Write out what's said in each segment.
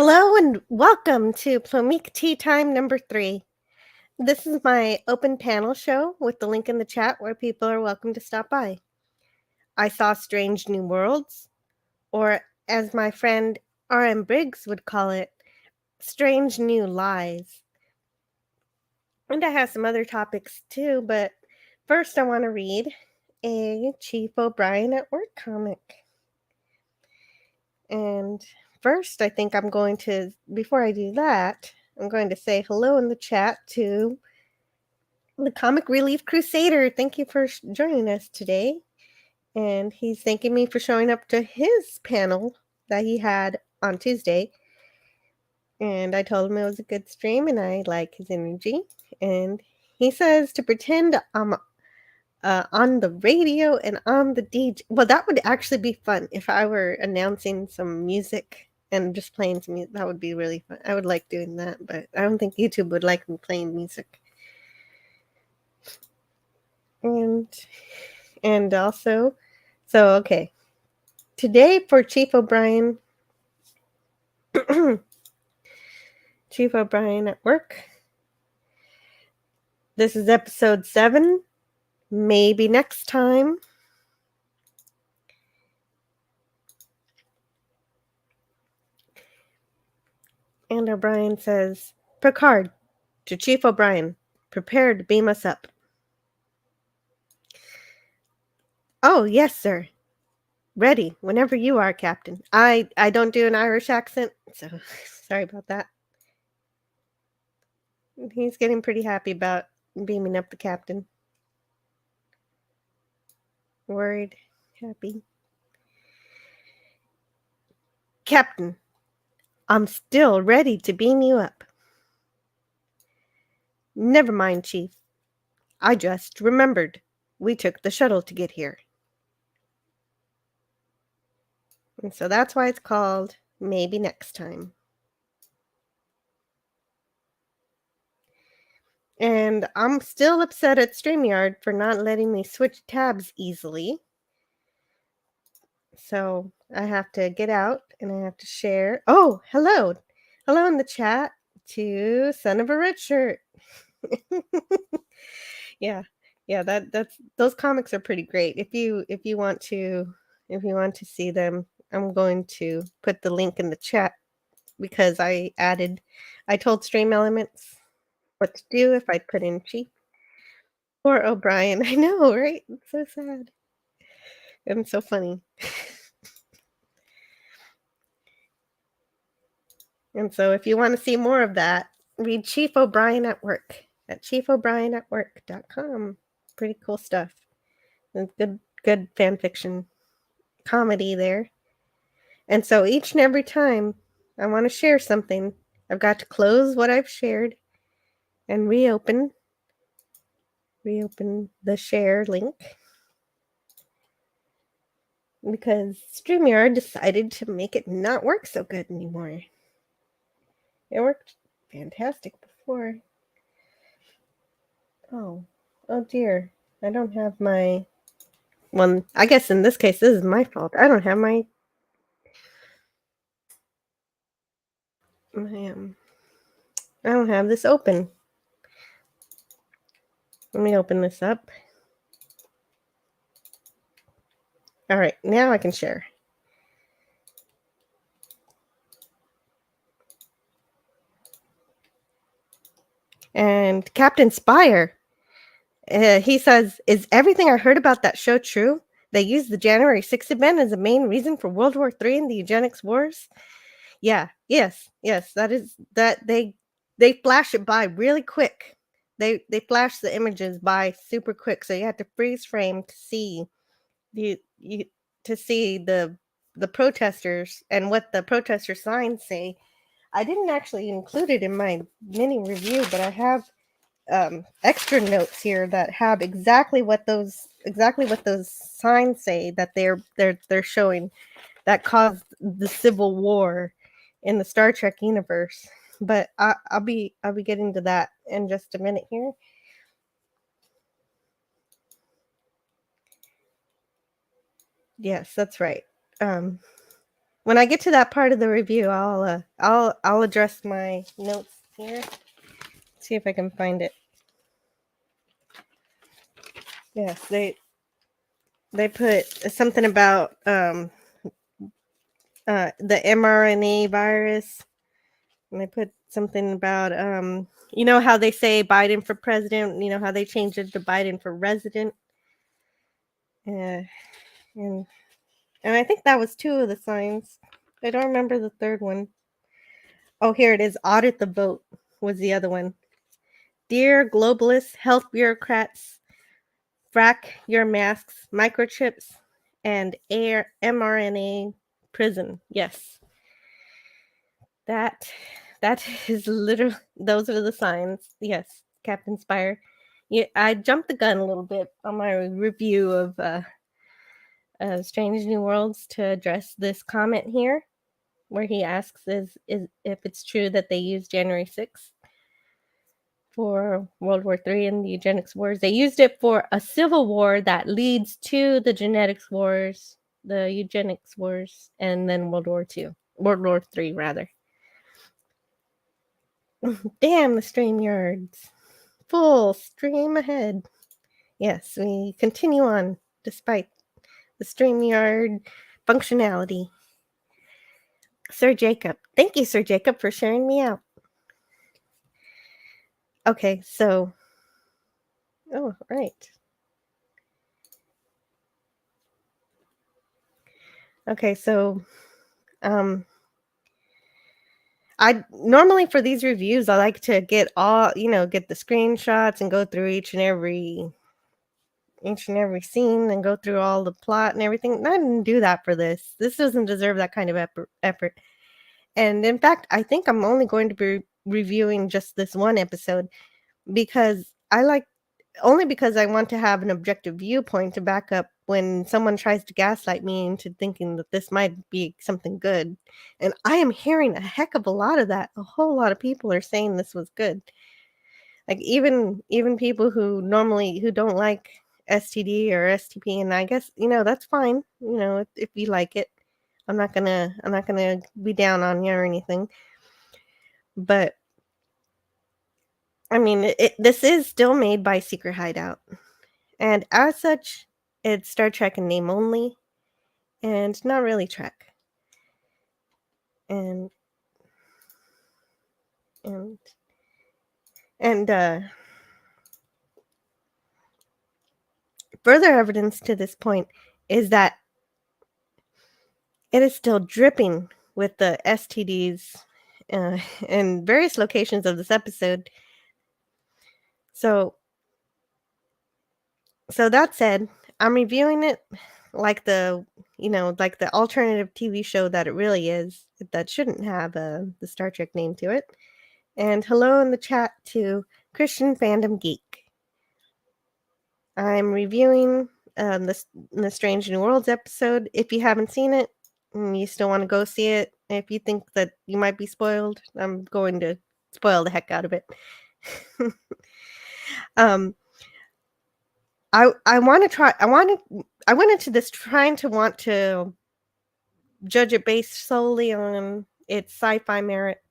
Hello and welcome to Plomeek Tea Time number 3. This is my open panel show with the link in the chat where people are welcome to stop by. I saw strange new worlds, or as my friend R.M. Briggs would call it, strange new lies. And I have some other topics too, but first I want to read a Chief O'Brien at Work comic. And first, I think I'm going to, before I do that, I'm going to say hello in the chat to the Comic Relief Crusader. Thank you for joining us today. And he's thanking me for showing up to his panel that he had on Tuesday. And I told him it was a good stream and I like his energy. And he says to pretend I'm on the radio and on the DJ. Well, that would actually be fun if I were announcing some music and just playing some music. That would be really fun. I would like doing that, but I don't think YouTube would like me playing music. And also, so okay. Today for Chief O'Brien, Chief O'Brien at Work. This is episode 7. Maybe next time. And O'Brien says, Picard, to Chief O'Brien, prepare to beam us up. Oh, yes, sir. Ready, whenever you are, Captain. I don't do an Irish accent, so sorry about that. He's getting pretty happy about beaming up the captain. Worried, happy. Captain, I'm still ready to beam you up. Never mind, Chief. I just remembered. We took the shuttle to get here. And so that's why it's called Maybe Next Time. And I'm still upset at StreamYard for not letting me switch tabs easily. So I have to get out and I have to share. Oh, hello. Hello in the chat to Son of a Red Shirt. Yeah, that's those comics are pretty great. If you want to see them, I'm going to put the link in the chat because I told Stream Elements what to do if I put in Chief or O'Brien. I know, right? It's so sad and so funny. And so if you want to see more of that, read Chief O'Brien at Work at chiefo'brienatwork.com. Pretty cool stuff. And good fan fiction comedy there. And so each and every time I want to share something, I've got to close what I've shared and reopen the share link because StreamYard decided to make it not work so good anymore. It worked fantastic before. Oh dear. I don't have my one. I guess in this case, this is my fault. I don't have my I don't have this open. Let me open this up. All right, now I can share. And Captain Spire, he says, is everything I heard about that show true? They used the January 6th event as a main reason for World War III and the eugenics wars? Yeah, yes, that they flash it by really quick. They flash the images by super quick, so you have to freeze frame to see the protesters and what the protester signs say. I didn't actually include it in my mini review, but I have extra notes here that have exactly what those signs say that they're showing that caused the Civil War in the Star Trek universe. But I'll be getting to that in just a minute here. Yes, that's right. when I get to that part of the review, I'll address my notes here. See if I can find it. Yes, they put something about the mRNA virus, and they put something about you know how they say Biden for president, you know how they changed it to Biden for resident. And I think that was two of the signs. I don't remember the third one. Oh, here it is. Audit the vote was the other one. Dear globalists, health bureaucrats, frack your masks, microchips, and air mRNA prison. Yes. That is literally, those are the signs. Yes, Captain Spire. Yeah, I jumped the gun a little bit on my review of Strange New Worlds to address this comment here, where he asks is if it's true that they used January 6th for World War III and the eugenics wars. They used it for a civil war that leads to the genetics wars, the eugenics wars, and then World War III rather. Damn the StreamYards. Full stream ahead. Yes, we continue on despite the StreamYard functionality. Sir Jacob. Thank you, Sir Jacob, for sharing me out. Okay, so... Oh, right. Okay, so... I normally for these reviews, I like to get all, get the screenshots and go through each and every scene and go through all the plot and everything. I didn't do that for this. This doesn't deserve that kind of effort. And in fact, I think I'm only going to be reviewing just this one episode because because I want to have an objective viewpoint to back up when someone tries to gaslight me into thinking that this might be something good. And I am hearing a heck of a lot of that. A whole lot of people are saying this was good. Like even people who don't like STD or STP, and I guess, that's fine. If you like it. I'm not gonna be down on you or anything. But I mean, this is still made by Secret Hideout. And as such, it's Star Trek in name only, and not really Trek. And further evidence to this point is that it is still dripping with the STDs in various locations of this episode. So that said, I'm reviewing it like the alternative TV show that it really is, that shouldn't have the Star Trek name to it. And hello in the chat to Christian Fandom Geek. I'm reviewing the Strange New Worlds episode. If you haven't seen it and you still want to go see it, if you think that you might be spoiled, I'm going to spoil the heck out of it. I went into this trying to want to judge it based solely on its sci-fi merit,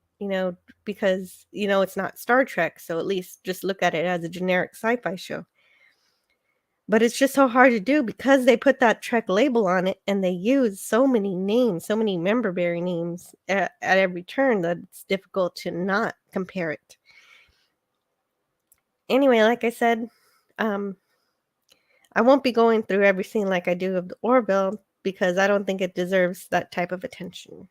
because it's not Star Trek, so at least just look at it as a generic sci-fi show. But it's just so hard to do because they put that Trek label on it and they use so many names, so many member-bearing names at every turn that it's difficult to not compare it. Anyway, like I said, I won't be going through every scene like I do of the Orville because I don't think it deserves that type of attention.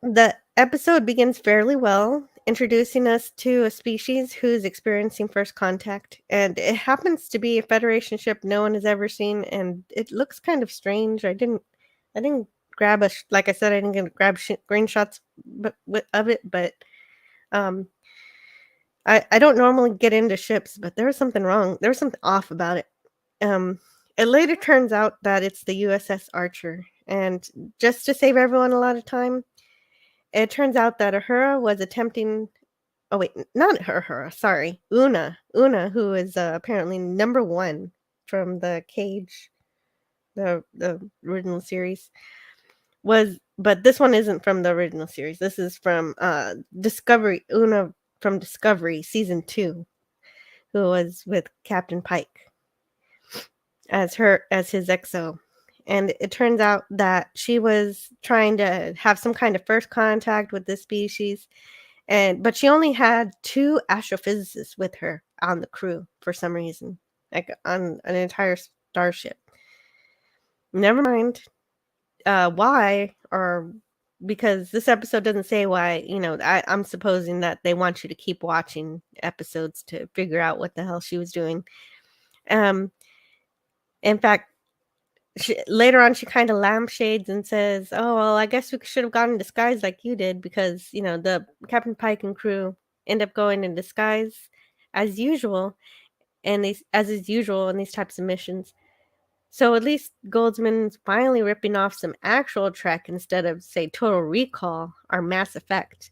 The episode begins fairly well, introducing us to a species who's experiencing first contact, and it happens to be a Federation ship no one has ever seen, and it looks kind of strange. I didn't grab like I said, I didn't grab screenshots of it, but I don't normally get into ships, but there was something wrong. There was something off about it. It later turns out that it's the USS Archer, and just to save everyone a lot of time, it turns out that Uhura was attempting... Oh, wait, not Uhura, sorry. Una, who is apparently number 1 from the Cage, the original series. but this one isn't from the original series. This is from Discovery, Una from Discovery season 2, who was with Captain Pike as his XO. And it turns out that she was trying to have some kind of first contact with this species, but she only had 2 astrophysicists with her on the crew for some reason, like on an entire starship. Never mind why, or because this episode doesn't say why. I'm supposing that they want you to keep watching episodes to figure out what the hell she was doing. In fact, later on, she kind of lampshades and says, "Oh, well, I guess we should have gone in disguise like you did, because the Captain Pike and crew end up going in disguise as usual, and as is usual in these types of missions. So at least Goldsman's finally ripping off some actual Trek instead of, say, Total Recall or Mass Effect,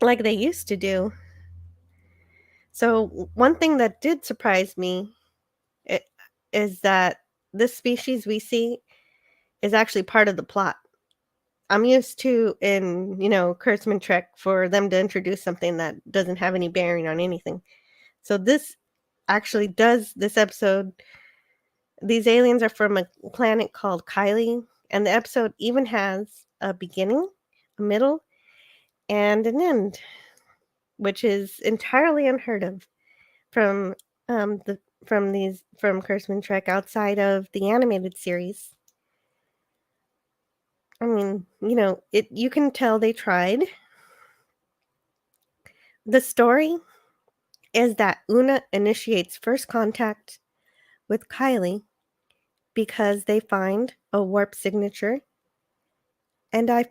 like they used to do." So one thing that did surprise me is that this species we see is actually part of the plot. I'm used to in, Kurtzman Trek for them to introduce something that doesn't have any bearing on anything. So this actually does, this episode, these aliens are from a planet called Kylie, and the episode even has a beginning, a middle, and an end, which is entirely unheard of from from Kurtzman Trek outside of the animated series. I mean, you can tell they tried. The story is that Una initiates first contact with Kylie because they find a warp signature. And I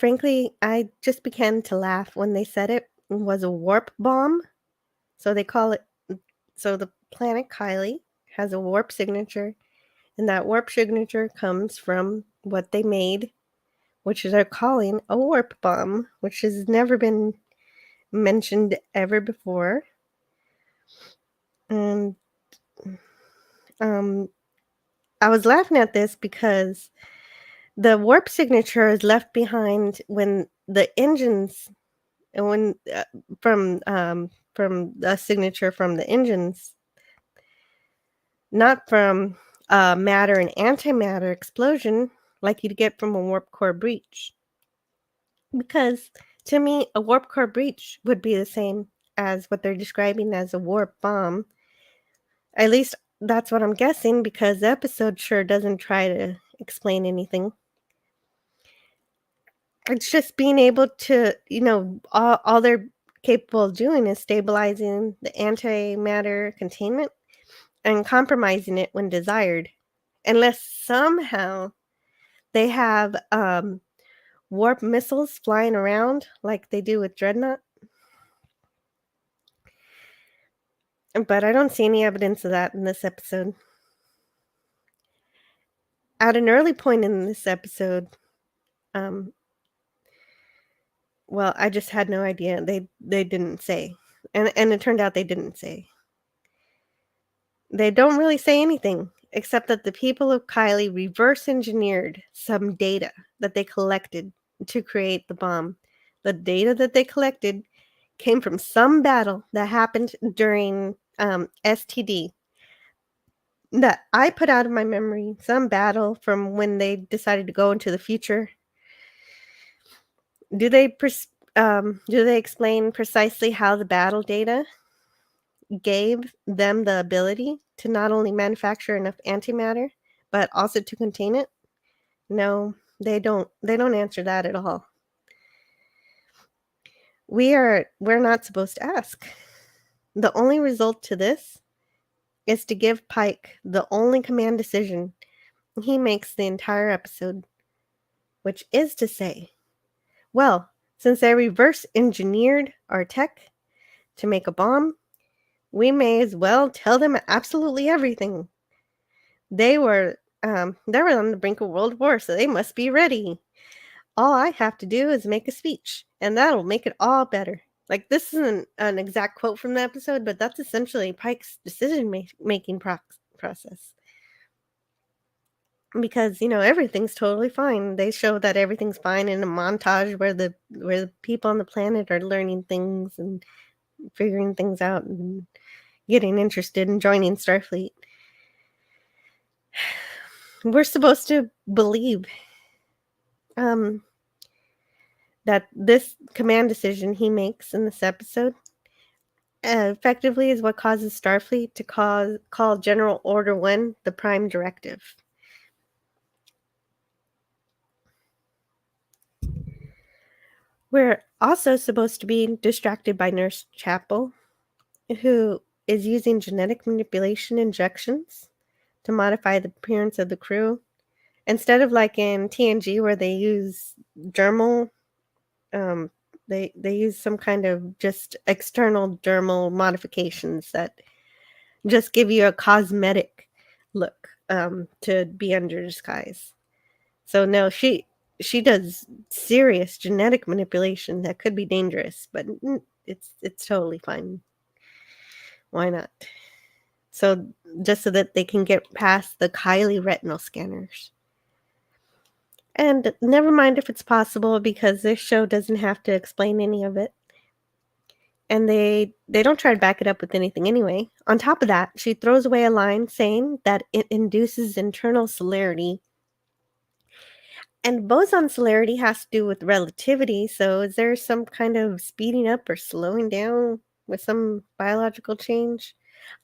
just began to laugh when they said it was a warp bomb. So they call it, so the planet Kylie has a warp signature, and that warp signature comes from what they made, which they're calling a warp bomb, which has never been mentioned ever before. And I was laughing at this because the warp signature is left behind when the engines, and from the signature from the engines, not from matter and antimatter explosion like you'd get from a warp core breach. Because to me, a warp core breach would be the same as what they're describing as a warp bomb. At least that's what I'm guessing, because the episode sure doesn't try to explain anything. It's just being able to, all they're capable of doing is stabilizing the antimatter containment and compromising it when desired. Unless somehow they have warp missiles flying around like they do with Dreadnought. But I don't see any evidence of that in this episode. At an early point in this episode, well, I just had no idea. They didn't say. And it turned out they didn't say. They don't really say anything, except that the people of Kylie reverse engineered some data that they collected to create the bomb. The data that they collected came from some battle that happened during STD that I put out of my memory, some battle from when they decided to go into the future. Do they explain precisely how the battle data gave them the ability to not only manufacture enough antimatter, but also to contain it? No, they don't. They don't answer that at all. We're not supposed to ask. The only result to this is to give Pike the only command decision he makes the entire episode, which is to say, well, since they reverse engineered our tech to make a bomb, we may as well tell them absolutely everything. They were on the brink of World War, so they must be ready. All I have to do is make a speech, and that'll make it all better. Like, this isn't an exact quote from the episode, but that's essentially Pike's decision making process. because, everything's totally fine. They show that everything's fine in a montage where the people on the planet are learning things and figuring things out and getting interested in joining Starfleet. We're supposed to believe um, that this command decision he makes in this episode effectively is what causes Starfleet to call General Order 1 the Prime Directive. We're also supposed to be distracted by Nurse Chapel, who is using genetic manipulation injections to modify the appearance of the crew. Instead of like in TNG where they use dermal, they use some kind of just external dermal modifications that just give you a cosmetic look to be under disguise. So no, she does serious genetic manipulation that could be dangerous, but it's totally fine. Why not? So just so that they can get past the Kylie retinal scanners. And never mind if it's possible, because this show doesn't have to explain any of it. And they don't try to back it up with anything anyway. On top of that, she throws away a line saying that it induces internal celerity. And boson celerity has to do with relativity, so is there some kind of speeding up or slowing down with some biological change?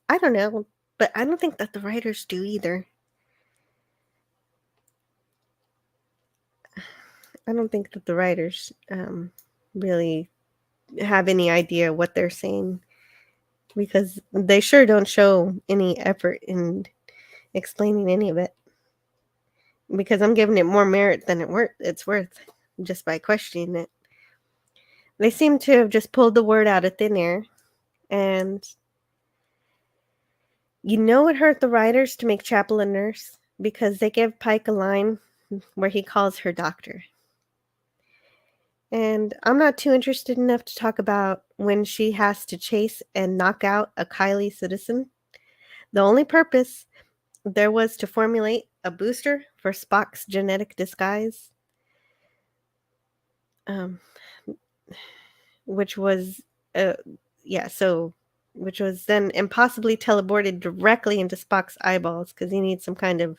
I don't know, but I don't think that the writers do either. I don't think that the writers really have any idea what they're saying, because they sure don't show any effort in explaining any of it. Because I'm giving it more merit than it's worth just by questioning it. They seem to have just pulled the word out of thin air, and it hurt the writers to make Chapel a nurse, because they give Pike a line where he calls her doctor. And I'm not too interested enough to talk about when she has to chase and knock out a Kylie citizen. The only purpose there was to formulate a booster for Spock's genetic disguise, which was, which was then impossibly teleported directly into Spock's eyeballs, because he needs some kind of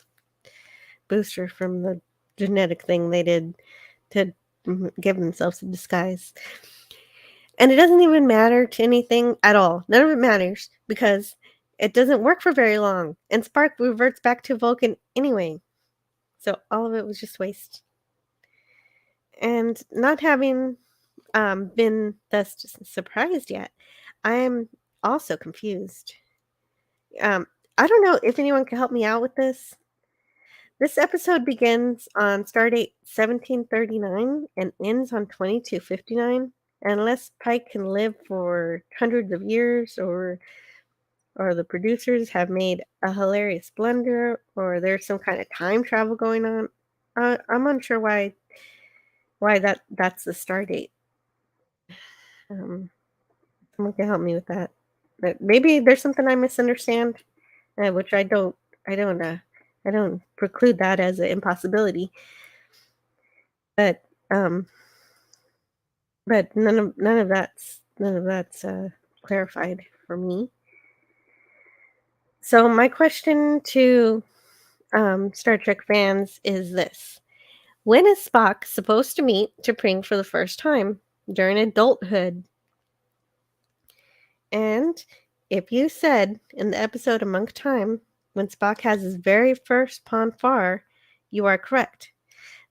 booster from the genetic thing they did to give themselves a disguise. And it doesn't even matter to anything at all. None of it matters, because it doesn't work for very long, and Spock reverts back to Vulcan anyway. So all of it was just waste. And not having been thus surprised yet, I am also confused. I don't know if anyone can help me out with this. This episode begins on stardate 1739 and ends on 2259. Unless Pike can live for hundreds of years, or the producers have made a hilarious blunder, or there's some kind of time travel going on. I'm unsure why that's the star date. Someone can help me with that. But maybe there's something I misunderstand, which I don't preclude that as an impossibility. But none of that's clarified for me. So my question to Star Trek fans is this: when is Spock supposed to meet T'Pring for the first time? During adulthood? And if you said in the episode Among Time, when Spock has his very first Pon farr, you are correct.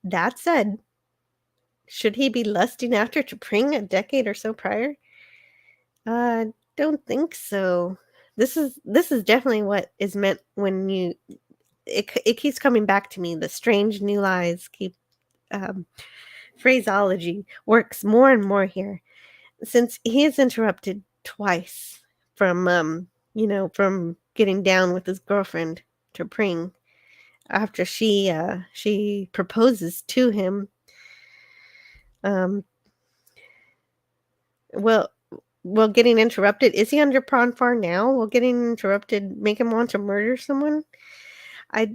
That said, should he be lusting after T'Pring a decade or so prior? Don't think so. This is definitely what is meant when it keeps coming back to me. The strange new lies keep phraseology works more and more here, since he is interrupted twice from from getting down with his girlfriend T'Pring after she proposes to him. Well, getting interrupted. Is he under Pon farr now? Will getting interrupted make him want to murder someone? I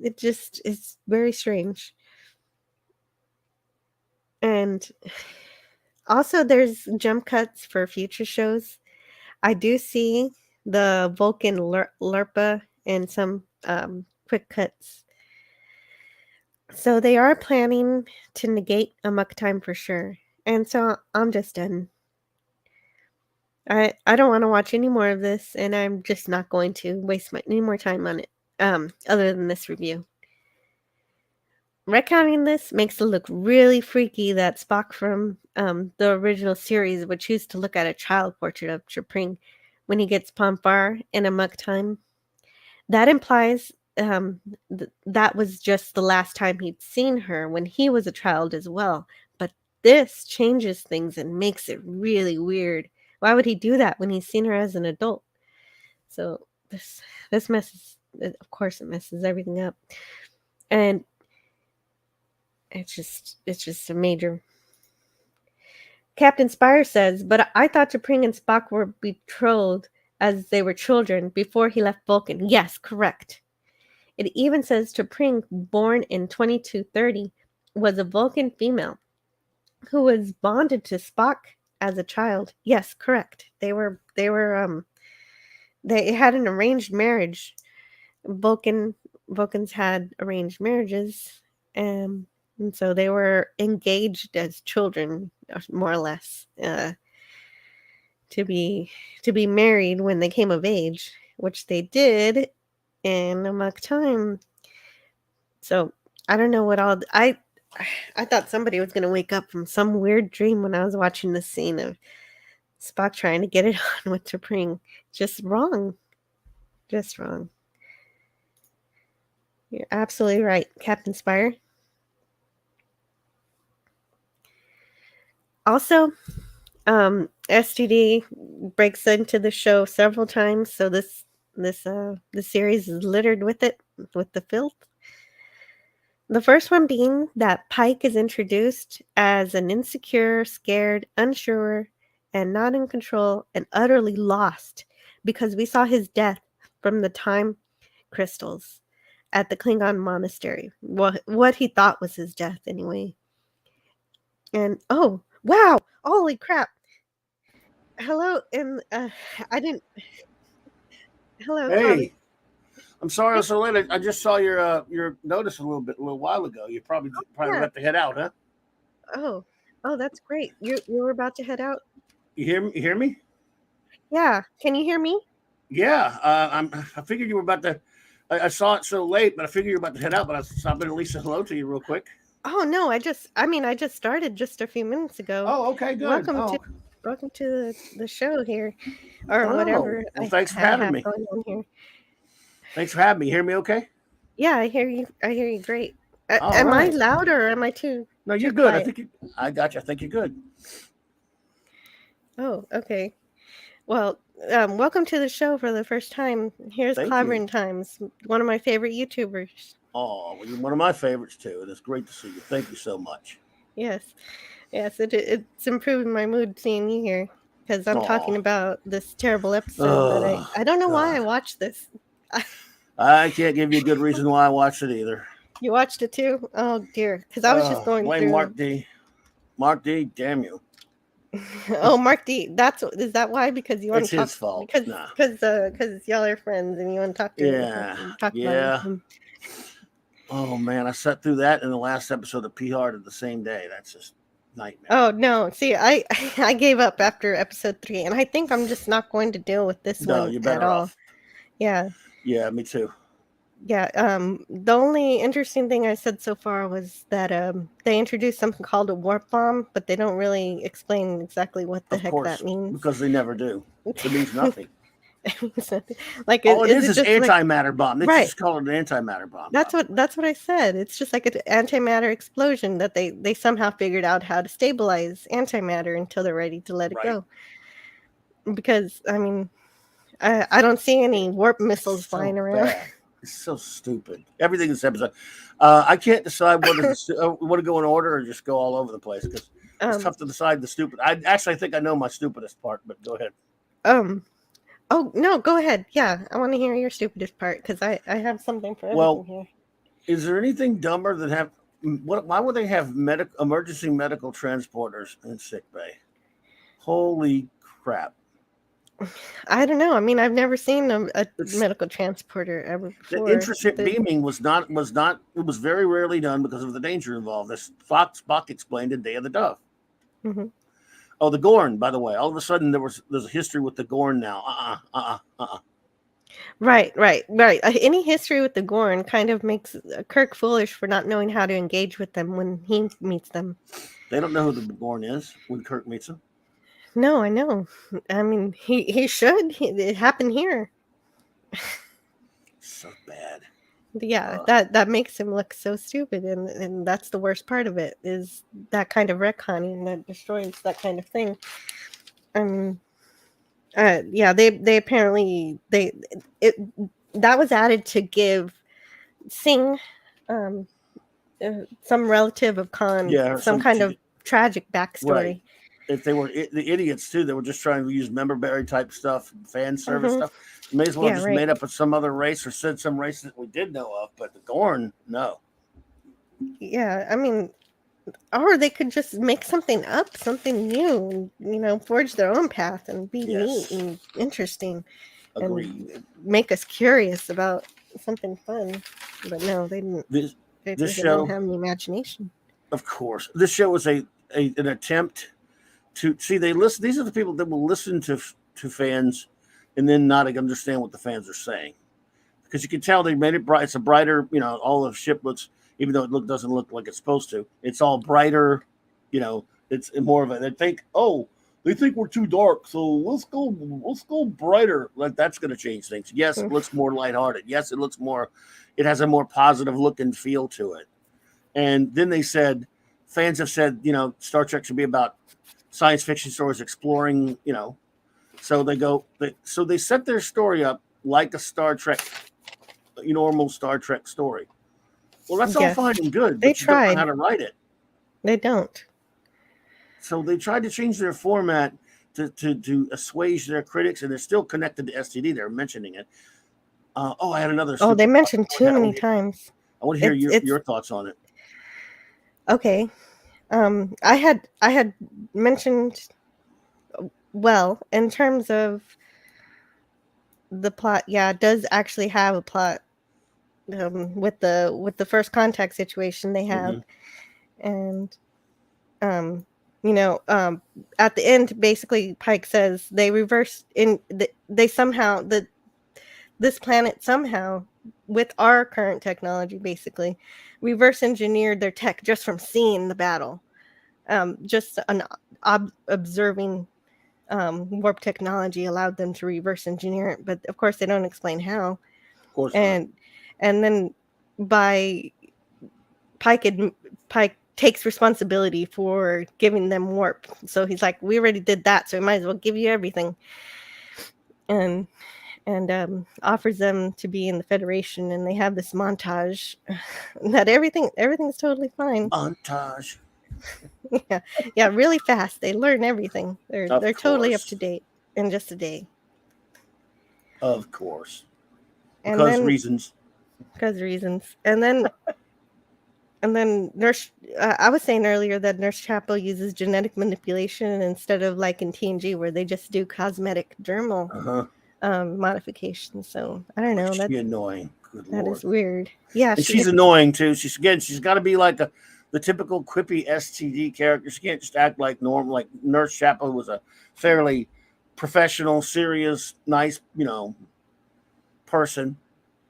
it just is very strange. And also, there's jump cuts for future shows. I do see the Vulcan Lurpa and some quick cuts. So they are planning to negate Amok Time for sure. And so I'm just done. I don't want to watch any more of this, and I'm just not going to waste any more time on it. Other than this review. Retconning this makes it look really freaky that Spock from the original series would choose to look at a child portrait of Chapring when he gets Pomfar in Amok Time. That implies that was just the last time he'd seen her when he was a child as well. But this changes things and makes it really weird. Why would he do that when he's seen her as an adult? So this messes, of course, it messes everything up, and it's just a major. Captain Spire says, but I thought T'Pring and Spock were betrothed as they were children before he left Vulcan. Yes, correct. It even says T'Pring, born in 2230, was a Vulcan female who was bonded to Spock as a child. Yes, correct. They had an arranged marriage. Vulcans had arranged marriages, and so they were engaged as children, more or less, to be married when they came of age, which they did in Amok Time. So I don't know what all I thought somebody was going to wake up from some weird dream when I was watching this scene of Spock trying to get it on with T'Pring. Just wrong. Just wrong. You're absolutely right, Captain Spire. Also, STD breaks into the show several times, so the series is littered with it, with the filth. The first one being that Pike is introduced as an insecure, scared, unsure, and not in control, and utterly lost because we saw his death from the time crystals at the Klingon monastery. What he thought was his death, anyway. And oh, wow! Holy crap! Hello, and I didn't. Hello, Hey, I'm sorry I Hey. was so late. I just saw your notice a little while ago. You probably Yeah. have to head out, huh? Oh, that's great. You were about to head out. You hear me? You hear me? Yeah. Can you hear me? Yeah. I figured you were about to. I saw it so late, but I figured you were about to head out. But I stopped in at least say hello to you real quick. Oh no, I just started just a few minutes ago. Oh, okay, good. Welcome to Oh, welcome to the show here, or oh. whatever Well, I thanks for having have me. going on here. Thanks for having me. You hear me? Okay. Yeah, I hear you. I hear you great. All Am I right. loud or am I too No, you're good. quiet? I got you. I think you're good. Oh, okay. Well, welcome to the show for the first time. Here's Thank you. Clobbering Times, one of my favorite YouTubers. Oh, well, you're one of my favorites too, and it's great to see you. Thank you so much. Yes, yes, it's improving my mood seeing you here because I'm talking Oh, about this terrible episode that oh, I don't know why I God. watched this. I can't give you a good reason why I watched it either. You watched it too? Oh dear, because I was just going Blame through. Mark D. Mark D. Damn you. Oh, Mark D. Is that why? Because you want It's to talk his fault. because Nah. because y'all are friends and you want to talk to Yeah. talk Yeah. about him. Oh man, I sat through that in the last episode of P Hard the same day. That's just nightmare. Oh no, see, I I gave up after episode 3, and I think I'm just not going to deal with this No, one you're at better all. off. Yeah. Yeah, me too. Yeah, the only interesting thing I said so far was that they introduced something called a warp bomb, but they don't really explain exactly what the Of heck that course, means. because they never do. It means nothing. Like, All it is is it is just like antimatter bomb. They right? just call it an antimatter bomb. That's what I said. It's just like an antimatter explosion that they somehow figured out how to stabilize antimatter until they're ready to let it Right. go. Because I mean, I don't see any warp missiles flying around. Bad. It's so stupid. Everything in this episode. I can't decide what to go in order or just go all over the place because it's tough to decide the stupid. I think I know my stupidest part, but go ahead. Oh no, go ahead. Yeah, I want to hear your stupidest part because I have something for everything here. Is there anything dumber than have what? Why would they have emergency medical transporters in sick bay? Holy crap! I don't know. I mean, I've never seen a It's medical transporter ever the before. intraship beaming was not it was very rarely done because of the danger involved. This Spock explained in Day of the Dove. Mhm. Oh, the Gorn, by the way. All of a sudden there's a history with the Gorn now. Right. Any history with the Gorn kind of makes Kirk foolish for not knowing how to engage with them when he meets them. They don't know who the Gorn is when Kirk meets them. No, I know. I mean, he should. It happened here. So bad. Yeah, that makes him look so stupid, and that's the worst part of it is that kind of retconning that destroys that kind of thing. Yeah, they apparently it that was added to give Singh, um, some relative of Khan, Yeah, some kind of tragic backstory. Right. If they were the idiots too, they were just trying to use member berry type stuff, fan service stuff. You may as well have just made up of some other race or said some race that we did know of, but the Gorn, no. Yeah, I mean, or they could just make something up, something new, and, forge their own path and be neat and interesting. Agreed. And make us curious about something fun. But no, they didn't. This show don't have any imagination. Of course, this show was an attempt to see. They listen. These are the people that will listen to fans, and then not understand what the fans are saying, because you can tell they made it bright. It's a brighter, all the ship looks, even though it doesn't look like it's supposed to. It's all brighter, It's more of a. They think, they think we're too dark, so let's go brighter. Like that's going to change things. Yes, it looks more lighthearted. Yes, it looks more. It has a more positive look and feel to it. And then they said, fans have said, Star Trek should be about science fiction stories exploring, So they set their story up like a Star Trek, normal Star Trek story. Well, that's all fine and good. They but tried. You don't know how to write it. They don't. So they tried to change their format to assuage their critics, and they're still connected to STD. They're mentioning it. I had another. Oh, they mentioned too many times. I want to hear your thoughts on it. Okay, I had mentioned, well, in terms of the plot. Yeah, it does actually have a plot. With the first contact situation they have, and at the end, basically, Pike says they reversed they somehow this planet somehow with our current technology basically reverse engineered their tech just from seeing the battle, just an observing warp technology allowed them to reverse engineer it, but of course they don't explain how. Of course, and then by Pike takes responsibility for giving them warp. So he's like, we already did that, so we might as well give you everything. And offers them to be in the Federation, and they have this montage that everything's totally fine. Montage. Yeah, really fast. They learn everything. They're totally up to date in just a day. Of course. Because reasons. And then Nurse, I was saying earlier that Nurse Chapel uses genetic manipulation instead of like in TNG where they just do cosmetic dermal modifications. So I don't know. That's annoying. Good that Lord. Is weird. Yeah, and she's annoying too. She's got to be like the typical quippy STD character. She can't just act like normal. Like Nurse Chapel was a fairly professional, serious, nice, person.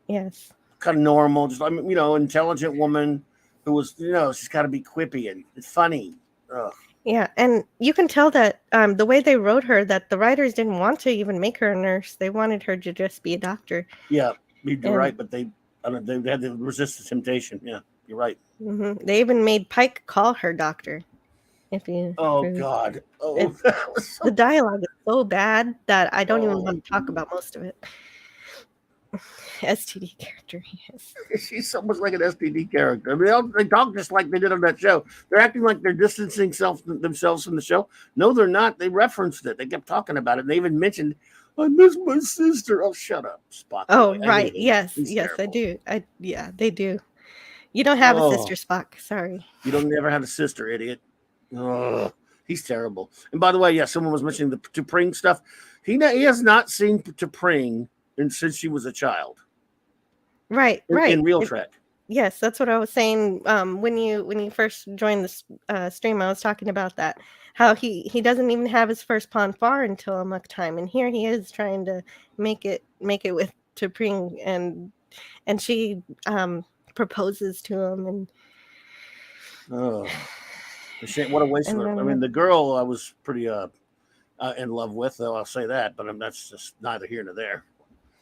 Yes. Kind of normal, just intelligent woman. Who was, she's got to be quippy and funny. Ugh. Yeah, and you can tell that the way they wrote her, that the writers didn't want to even make her a nurse. They wanted her to just be a doctor. Yeah, you're right, but they had to resist the temptation. Yeah, you're right. Mm-hmm. They even made Pike call her doctor. God! The dialogue is so bad that I don't even want to talk about most of it. STD character, yes. She's so much like an STD character. I mean, they talk just like they did on that show. They're acting like they're distancing themselves from the show. No, they're not. They referenced it. They kept talking about it. And they even mentioned, I miss my sister. Oh, shut up, Spock. Oh, right. Yes, I do. They do. You don't have a Oh, sister, Spock. Sorry. you don't never had a sister, idiot. Oh, he's terrible. And by the way, yeah, someone was mentioning the T'Pring stuff. He has not seen T'Pring since she was a child Right, in right. real Trek. Yes, that's what I was saying. When you first joined this stream, I was talking about that. How he doesn't even have his first Ponfar until Amok Time, and here he is trying to make it with T'Pring, and she proposes to him, Oh, what a waste of and it. I then mean, the girl I was pretty in love with, though I'll say that, but that's just neither here nor there.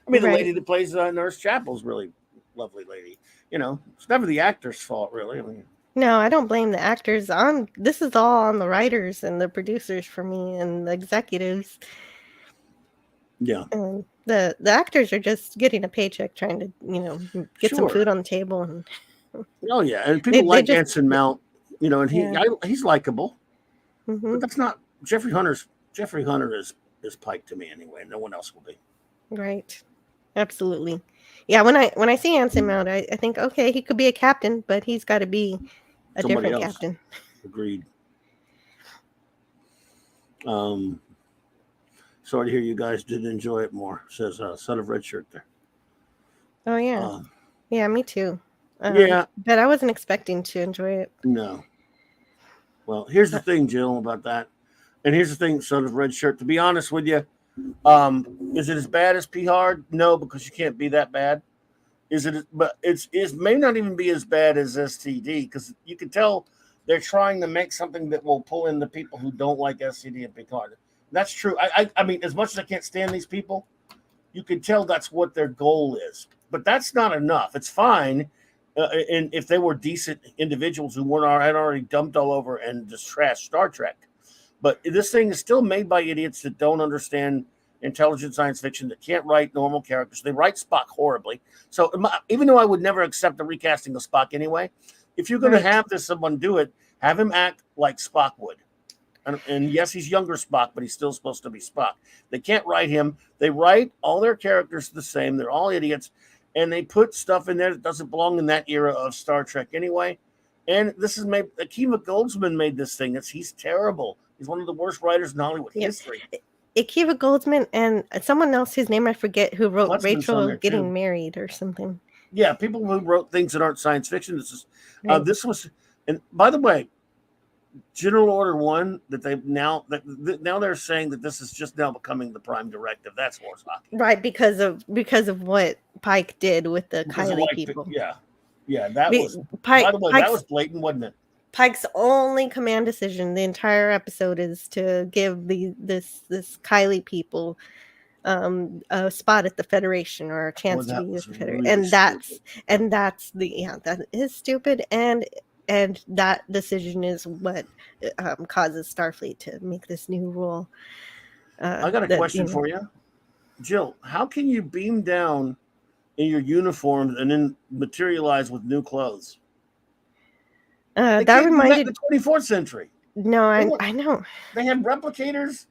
I mean, the right. lady that plays Nurse Chapel's really lovely lady. It's never the actor's fault, really. I mean, No, I don't blame the actors. This is all on the writers and the producers for me and the executives. yeah, And the actors are just getting a paycheck, trying to get some sure. food on the table, and Oh yeah, and they people they like just Anson Mount, and yeah. he's likable, Hmm. but that's not Jeffrey Hunter is Pike to me anyway. No one else will be. Right. Absolutely. Yeah, when I see Anson Mount, I think, okay, he could be a captain, but he's got to be a Somebody different else. captain. Agreed. Sorry to hear you guys didn't enjoy it more. Says son of red shirt there. Oh yeah, yeah, me too. Yeah. But I wasn't expecting to enjoy it. No. Well, here's the thing, Jill, about that. And here's the thing, son of red shirt. To be honest with you, is it as bad as P Hard? No, because you can't be that bad. Is it? But it may not even be as bad as STD because you can tell they're trying to make something that will pull in the people who don't like STD and Picard. That's true. I mean, as much as I can't stand these people, you can tell that's what their goal is. But that's not enough. It's fine, and if they were decent individuals who had already dumped all over and just trashed Star Trek. But this thing is still made by idiots that don't understand intelligent science fiction, that can't write normal characters. They write Spock horribly. So even though I would never accept the recasting of Spock anyway, if you're going to have someone do it, have him act like Spock would. And yes, he's younger Spock, but he's still supposed to be Spock. They can't write him. They write all their characters the same. They're all idiots. And they put stuff in there that doesn't belong in that era of Star Trek anyway. And this is made, Akiva Goldsman made this thing. He's terrible. He's one of the worst writers in Hollywood history. Akiva Goldsman and someone else whose name I forget, who wrote Husband's Rachel Getting Married or something. Yeah, people who wrote things that aren't science fiction. This was, and by the way, General Order 1 that now they're saying that this is just now becoming the prime directive. That's horse hockey. Right, because of what Pike did with the Kylie people. Yeah, that was Pike, by the way, that was blatant, wasn't it? Pike's only command decision the entire episode is to give this Kylie people a spot at the Federation or a chance to be the Federation, really and that's that is stupid, and that decision is what causes Starfleet to make this new rule. I got a question for you, Jill. How can you beam down in your uniform and then materialize with new clothes? That reminded the 24th century. No, I know. They have replicators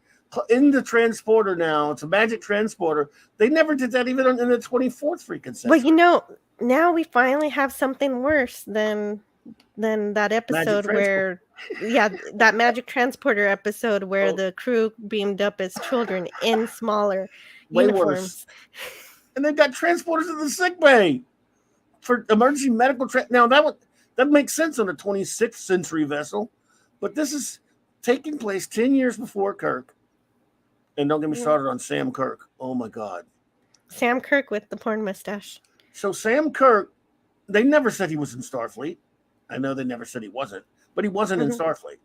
in the transporter now. It's a magic transporter. They never did that even in the 24th freaking century. Well, now we finally have something worse than that episode where that magic transporter episode where the crew beamed up as children in smaller uniforms. And they've got transporters in the sick bay for emergency medical now that makes sense on a 26th century vessel, but this is taking place 10 years before Kirk. And don't get me started on Sam Kirk. Oh my God. Sam Kirk with the porn mustache. So Sam Kirk, they never said he was in Starfleet. I know they never said he wasn't, but he wasn't in Starfleet.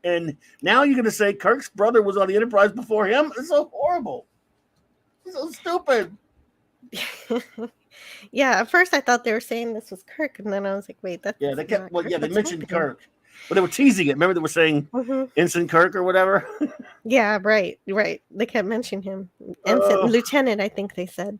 And now you're going to say Kirk's brother was on the Enterprise before him? It's so horrible. It's so stupid. Yeah, at first I thought they were saying this was Kirk, and then I was like, wait, that's they mentioned Kirk. But they were teasing it. Remember they were saying Ensign Kirk or whatever? Yeah, right. They kept mentioning him. Ensign, Lieutenant, I think they said.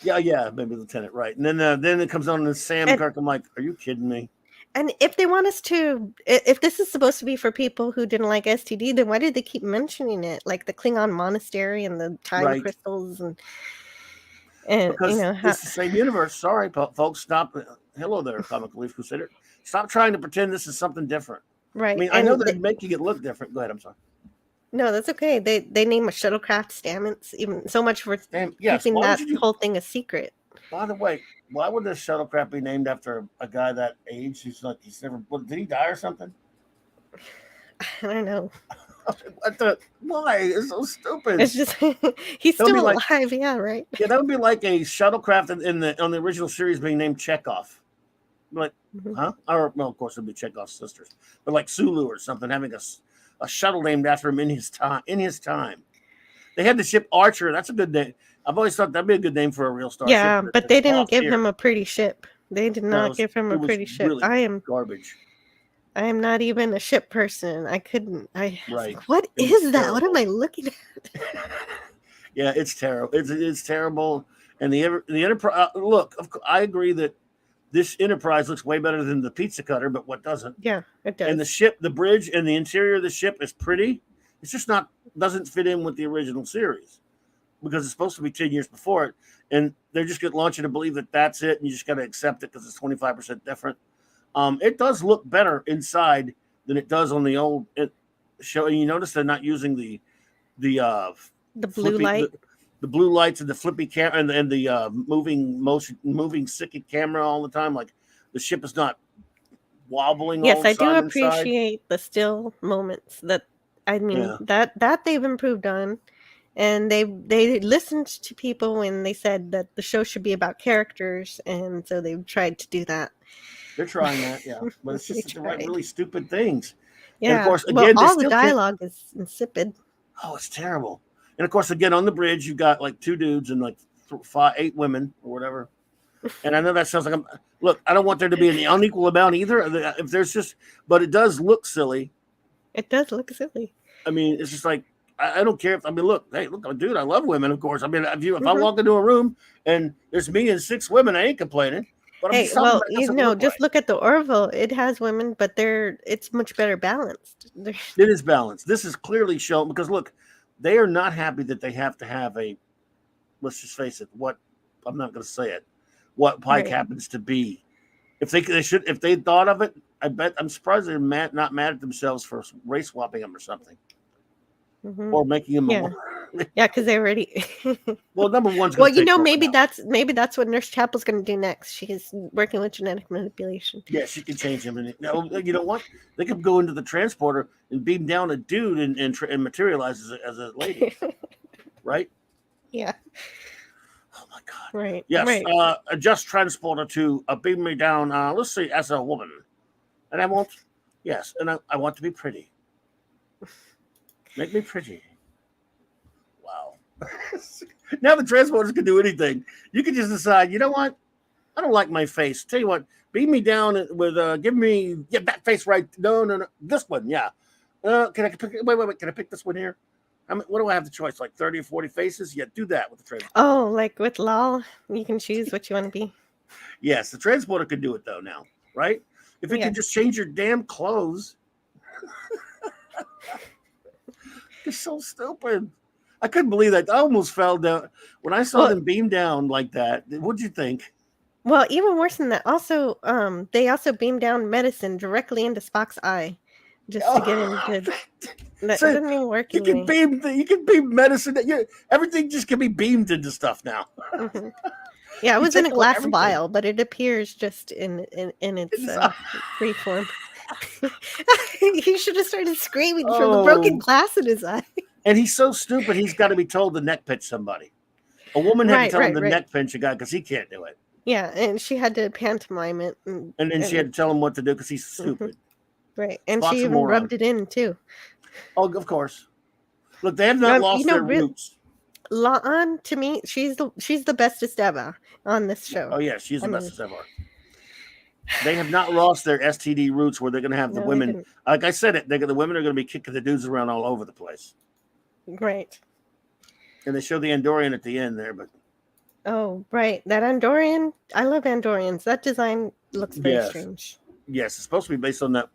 Yeah, maybe Lieutenant, right. And then it comes on to Sam Kirk. I'm like, are you kidding me? And if they want us to, if this is supposed to be for people who didn't like STD, then why did they keep mentioning it? Like the Klingon monastery and the time crystals and... And because it's the same universe. Sorry, folks, stop. Hello there, Comic Relief Crusader. Stop trying to pretend this is something different. I right. mean, I know And they're making it look different. Go ahead. I'm sorry. no, that's okay. They name a shuttlecraft Stamets, even so much for Damn. Yes. keeping Why would that you do? whole thing a secret. By the way, why would this shuttlecraft be named after a guy that age? He's never. Did he die or something? I don't know. What the? Why? It's so stupid. It's just he's That would be still like, alive, yeah, right. yeah, that would be like a shuttlecraft in the on the original series being named Chekhov. Like, Mhm. huh? Or well, of course, it'd be Chekhov's sisters, but like Sulu or something, having a shuttle named after him in his time. In his time, they had the ship Archer. That's a good name. I've always thought that'd be a good name for a real starship. Yeah, But but it's they didn't lost give here. him a pretty ship. They did No, not give him it a was pretty ship. really garbage. I am not even a ship person. I couldn't. I was Right. like, what It was is that? What am terrible. I looking at? Yeah, it's terrible. It's terrible. And the Enterprise. Look, I agree that this Enterprise looks way better than the pizza cutter, but what doesn't? Yeah, it And the does. ship, the bridge, and the interior of the ship is pretty. It's just not doesn't fit in with the original series because it's supposed to be 10 years before it, and they're just going to launch you to believe that that's it, and you just got to accept it because it's 25% different. It does look better inside than it does on the old show. And you notice they're not using the The blue flippy light. the blue lights and the flippy camera and the moving sticky camera all the time. Like the ship is not wobbling Yes, all I do side and side. appreciate the still moments that I mean Yeah, that they've improved on. And they listened to people when they said that the show should be about characters, and so they've tried to do that. they're trying that. Yeah, but it's They just that they write tried. really stupid things. And of Yeah. course, Well, again, they all the still can't. dialogue is insipid. Oh, it's terrible. And of course, again, on the bridge, you got like two dudes and like eight women or whatever. And I know that sounds like look. I don't want there to be an unequal amount either. If there's just, but it does look silly. It does look silly. I mean, it's just like I don't care if I mean, look, hey, look, dude, I love women, of course. I mean, if I Mhm. walk into a room and there's me and six women, I ain't complaining. But I'm Hey, just talking well, about it doesn't look just right. look at the Orville. It has women, but it's much better balanced. It is balanced. This is clearly shown because look, they are not happy that they have to have a. Let's just face it. What I'm not going to say it. What Pike Right. happens to be. If they should, if they thought of it, I bet I'm surprised they're not mad at themselves for race swapping him or something, Mhm. or making him. Yeah. Yeah, because they already. Well, number one's Well, going to take over maybe now. that's what Nurse Chapel's going to do next. She's working with genetic manipulation. Yeah, she can change him. And now, you know what? They could go into the transporter and beam down a dude and materialize as a lady, right? Yeah. Oh my god. Right. Yes. Right. Adjust transporter to beam me down. Let's see, as a woman, and I want. Yes, and I want to be pretty. Make me pretty. Wow. Now the transporters can do anything. You can just decide. You know what? I don't like my face. Tell you what, beam me down with give me that face right. No, this one, yeah. Can I pick? Wait. Can I pick this one here? I mean, what do I have the choice? Like 30 or 40 faces? Yeah, do that with the transporter. Oh, like with LOL, you can choose what you want to be. Yes, the transporter can do it though now, right? If it Yeah. can just change your damn clothes. It's so stupid. I couldn't believe that. I almost fell down when I saw Well, them beam down like that. What'd you think? well, even worse than that. Also, they also beam down medicine directly into Spock's eye, just to get him to. That So doesn't even work you can anyway. beam medicine. Everything just can be beamed into stuff now. Hmm. Yeah, it You was in take a away glass everything. vial, but it appears just in its free form. He should have started screaming from the broken Oh, glass in his eye. and he's so stupid. He's got to be told to neck pinch somebody. A woman had to tell him to Right. neck pinch a guy because he can't do it, Yeah, and she had to pantomime it, and then she had to tell him what to do because he's stupid. right, and Spock's she a even moron. rubbed it in too. Oh, of course. Look, they have not lost their roots. La'an, to me, she's the bestest ever on this show. Oh yeah, she's the I mean, bestest ever. They have not lost their STD roots where they're going to have the no, they women. didn't. Like I said, the women are going to be kicking the dudes around all over the place. Right. And they show the Andorian at the end there, but Oh, right. That Andorian. I love Andorians. That design looks very strange. yes, it's supposed to be based on that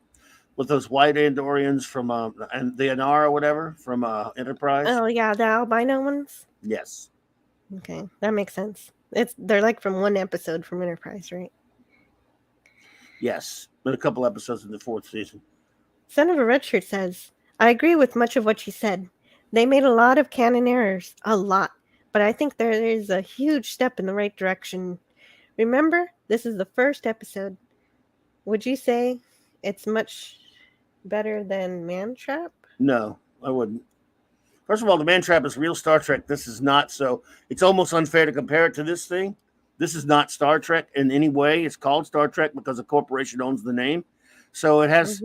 with those white Andorians from and the Anar or whatever from Enterprise. Oh yeah, the albino ones. Yes, Okay, that makes sense. They're like from one episode from Enterprise, right? Yes, but a couple episodes in the 4th season. Son of a Red Shirt says, I agree with much of what she said. They made a lot of canon errors, a lot, but I think there is a huge step in the right direction. Remember, this is the first episode. Would you say it's much better than Man Trap? No, I wouldn't. First of all, the Man Trap is real Star Trek. This is not, so it's almost unfair to compare it to this thing. This is not Star Trek in any way. It's called Star Trek because a corporation owns the name. So it has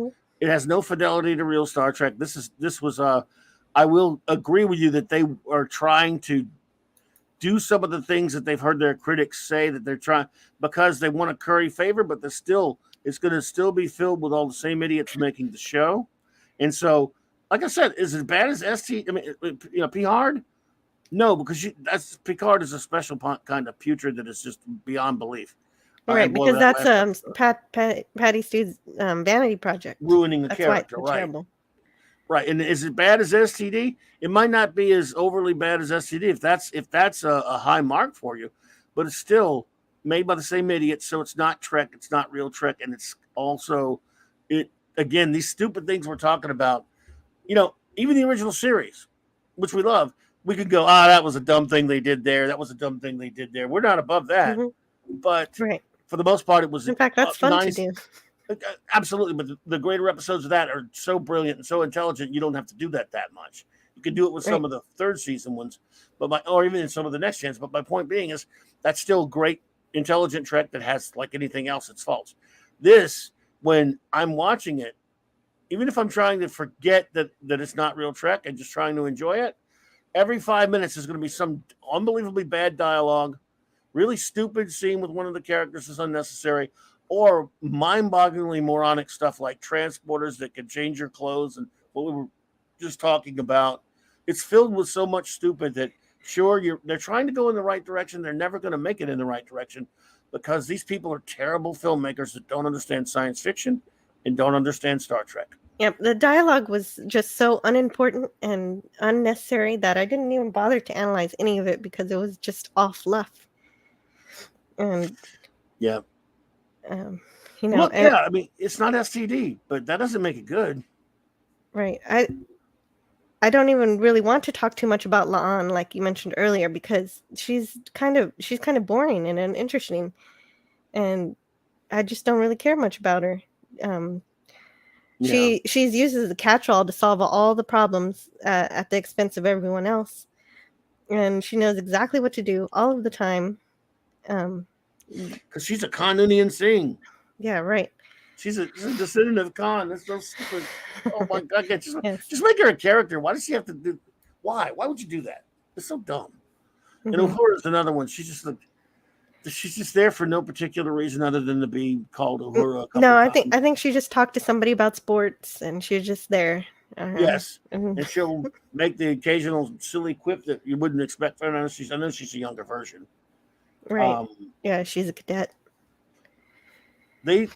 no fidelity to real Star Trek. This was I will agree with you that they are trying to do some of the things that they've heard their critics say that they're trying because they want to curry favor, but it's going to still be filled with all the same idiots making the show. And so, like I said, is it as bad as ST? I mean, Picard? No, because Picard is a special kind of putrid that is just beyond belief. Right, because that's Patty Stew's vanity project, ruining the that's character, why it's right? Terrible. Right, and is it bad as STD? It might not be as overly bad as STD if that's a high mark for you, but it's still made by the same idiots, so it's not Trek, it's not real Trek, and it's also again these stupid things we're talking about. Even the original series, which we love, we could go, that was a dumb thing they did there. That was a dumb thing they did there. We're not above that, but right. For the most part, it was. In fact, that's fun nice. to do. Absolutely, but the greater episodes of that are so brilliant and so intelligent. You don't have to do that much. You can do it with some of the 3rd season ones, or even in some of the next gens. But my point being is that's still great, intelligent Trek that has, like anything else, its faults. This, when I'm watching it, even if I'm trying to forget that it's not real Trek and just trying to enjoy it, every 5 minutes is going to be some unbelievably bad dialogue, really stupid scene with one of the characters is unnecessary, or mind-bogglingly moronic stuff like transporters that can change your clothes and what we were just talking about. It's filled with so much stupid that they're trying to go in the right direction. They're never going to make it in the right direction because these people are terrible filmmakers that don't understand science fiction and don't understand Star Trek. Yep, the dialogue was just so unimportant and unnecessary that I didn't even bother to analyze any of it because it was just all fluff. And yeah. Look, I mean, it's not STD, but that doesn't make it good. Right. I don't even really want to talk too much about La'an, like you mentioned earlier, because she's kind of boring and uninteresting, and I just don't really care much about her. She's used as a catch-all to solve all the problems at the expense of everyone else, and she knows exactly what to do all of the time. Because she's a Kanunian Singh. Yeah, right. She's a descendant of Khan. That's so stupid. Oh my God! Just make her a character. Why does she have to do? Why? Why would you do that? It's so dumb. And Uhura's another one. She's just there for no particular reason other than to be called Uhura. No, I think she just talked to somebody about sports, and she's just there. Yes, and she'll make the occasional silly quip that you wouldn't expect from her. I know she's a younger version. Right. Yeah, she's a cadet. They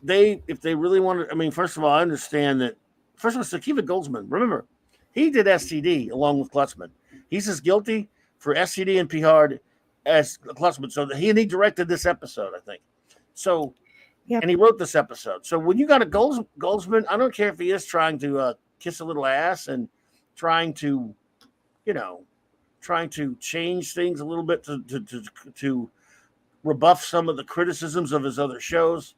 if they really wanted, I mean, first of all, I understand that. First of all, Sakiva Goldsman, remember, he did STD along with Klutzman. He's as guilty for STD and Picard as Klutzman. So he directed this episode, I think. So, and he wrote this episode. So when you got a Goldsman, I don't care if he is trying to kiss a little ass and trying to change things a little bit to rebuff some of the criticisms of his other shows.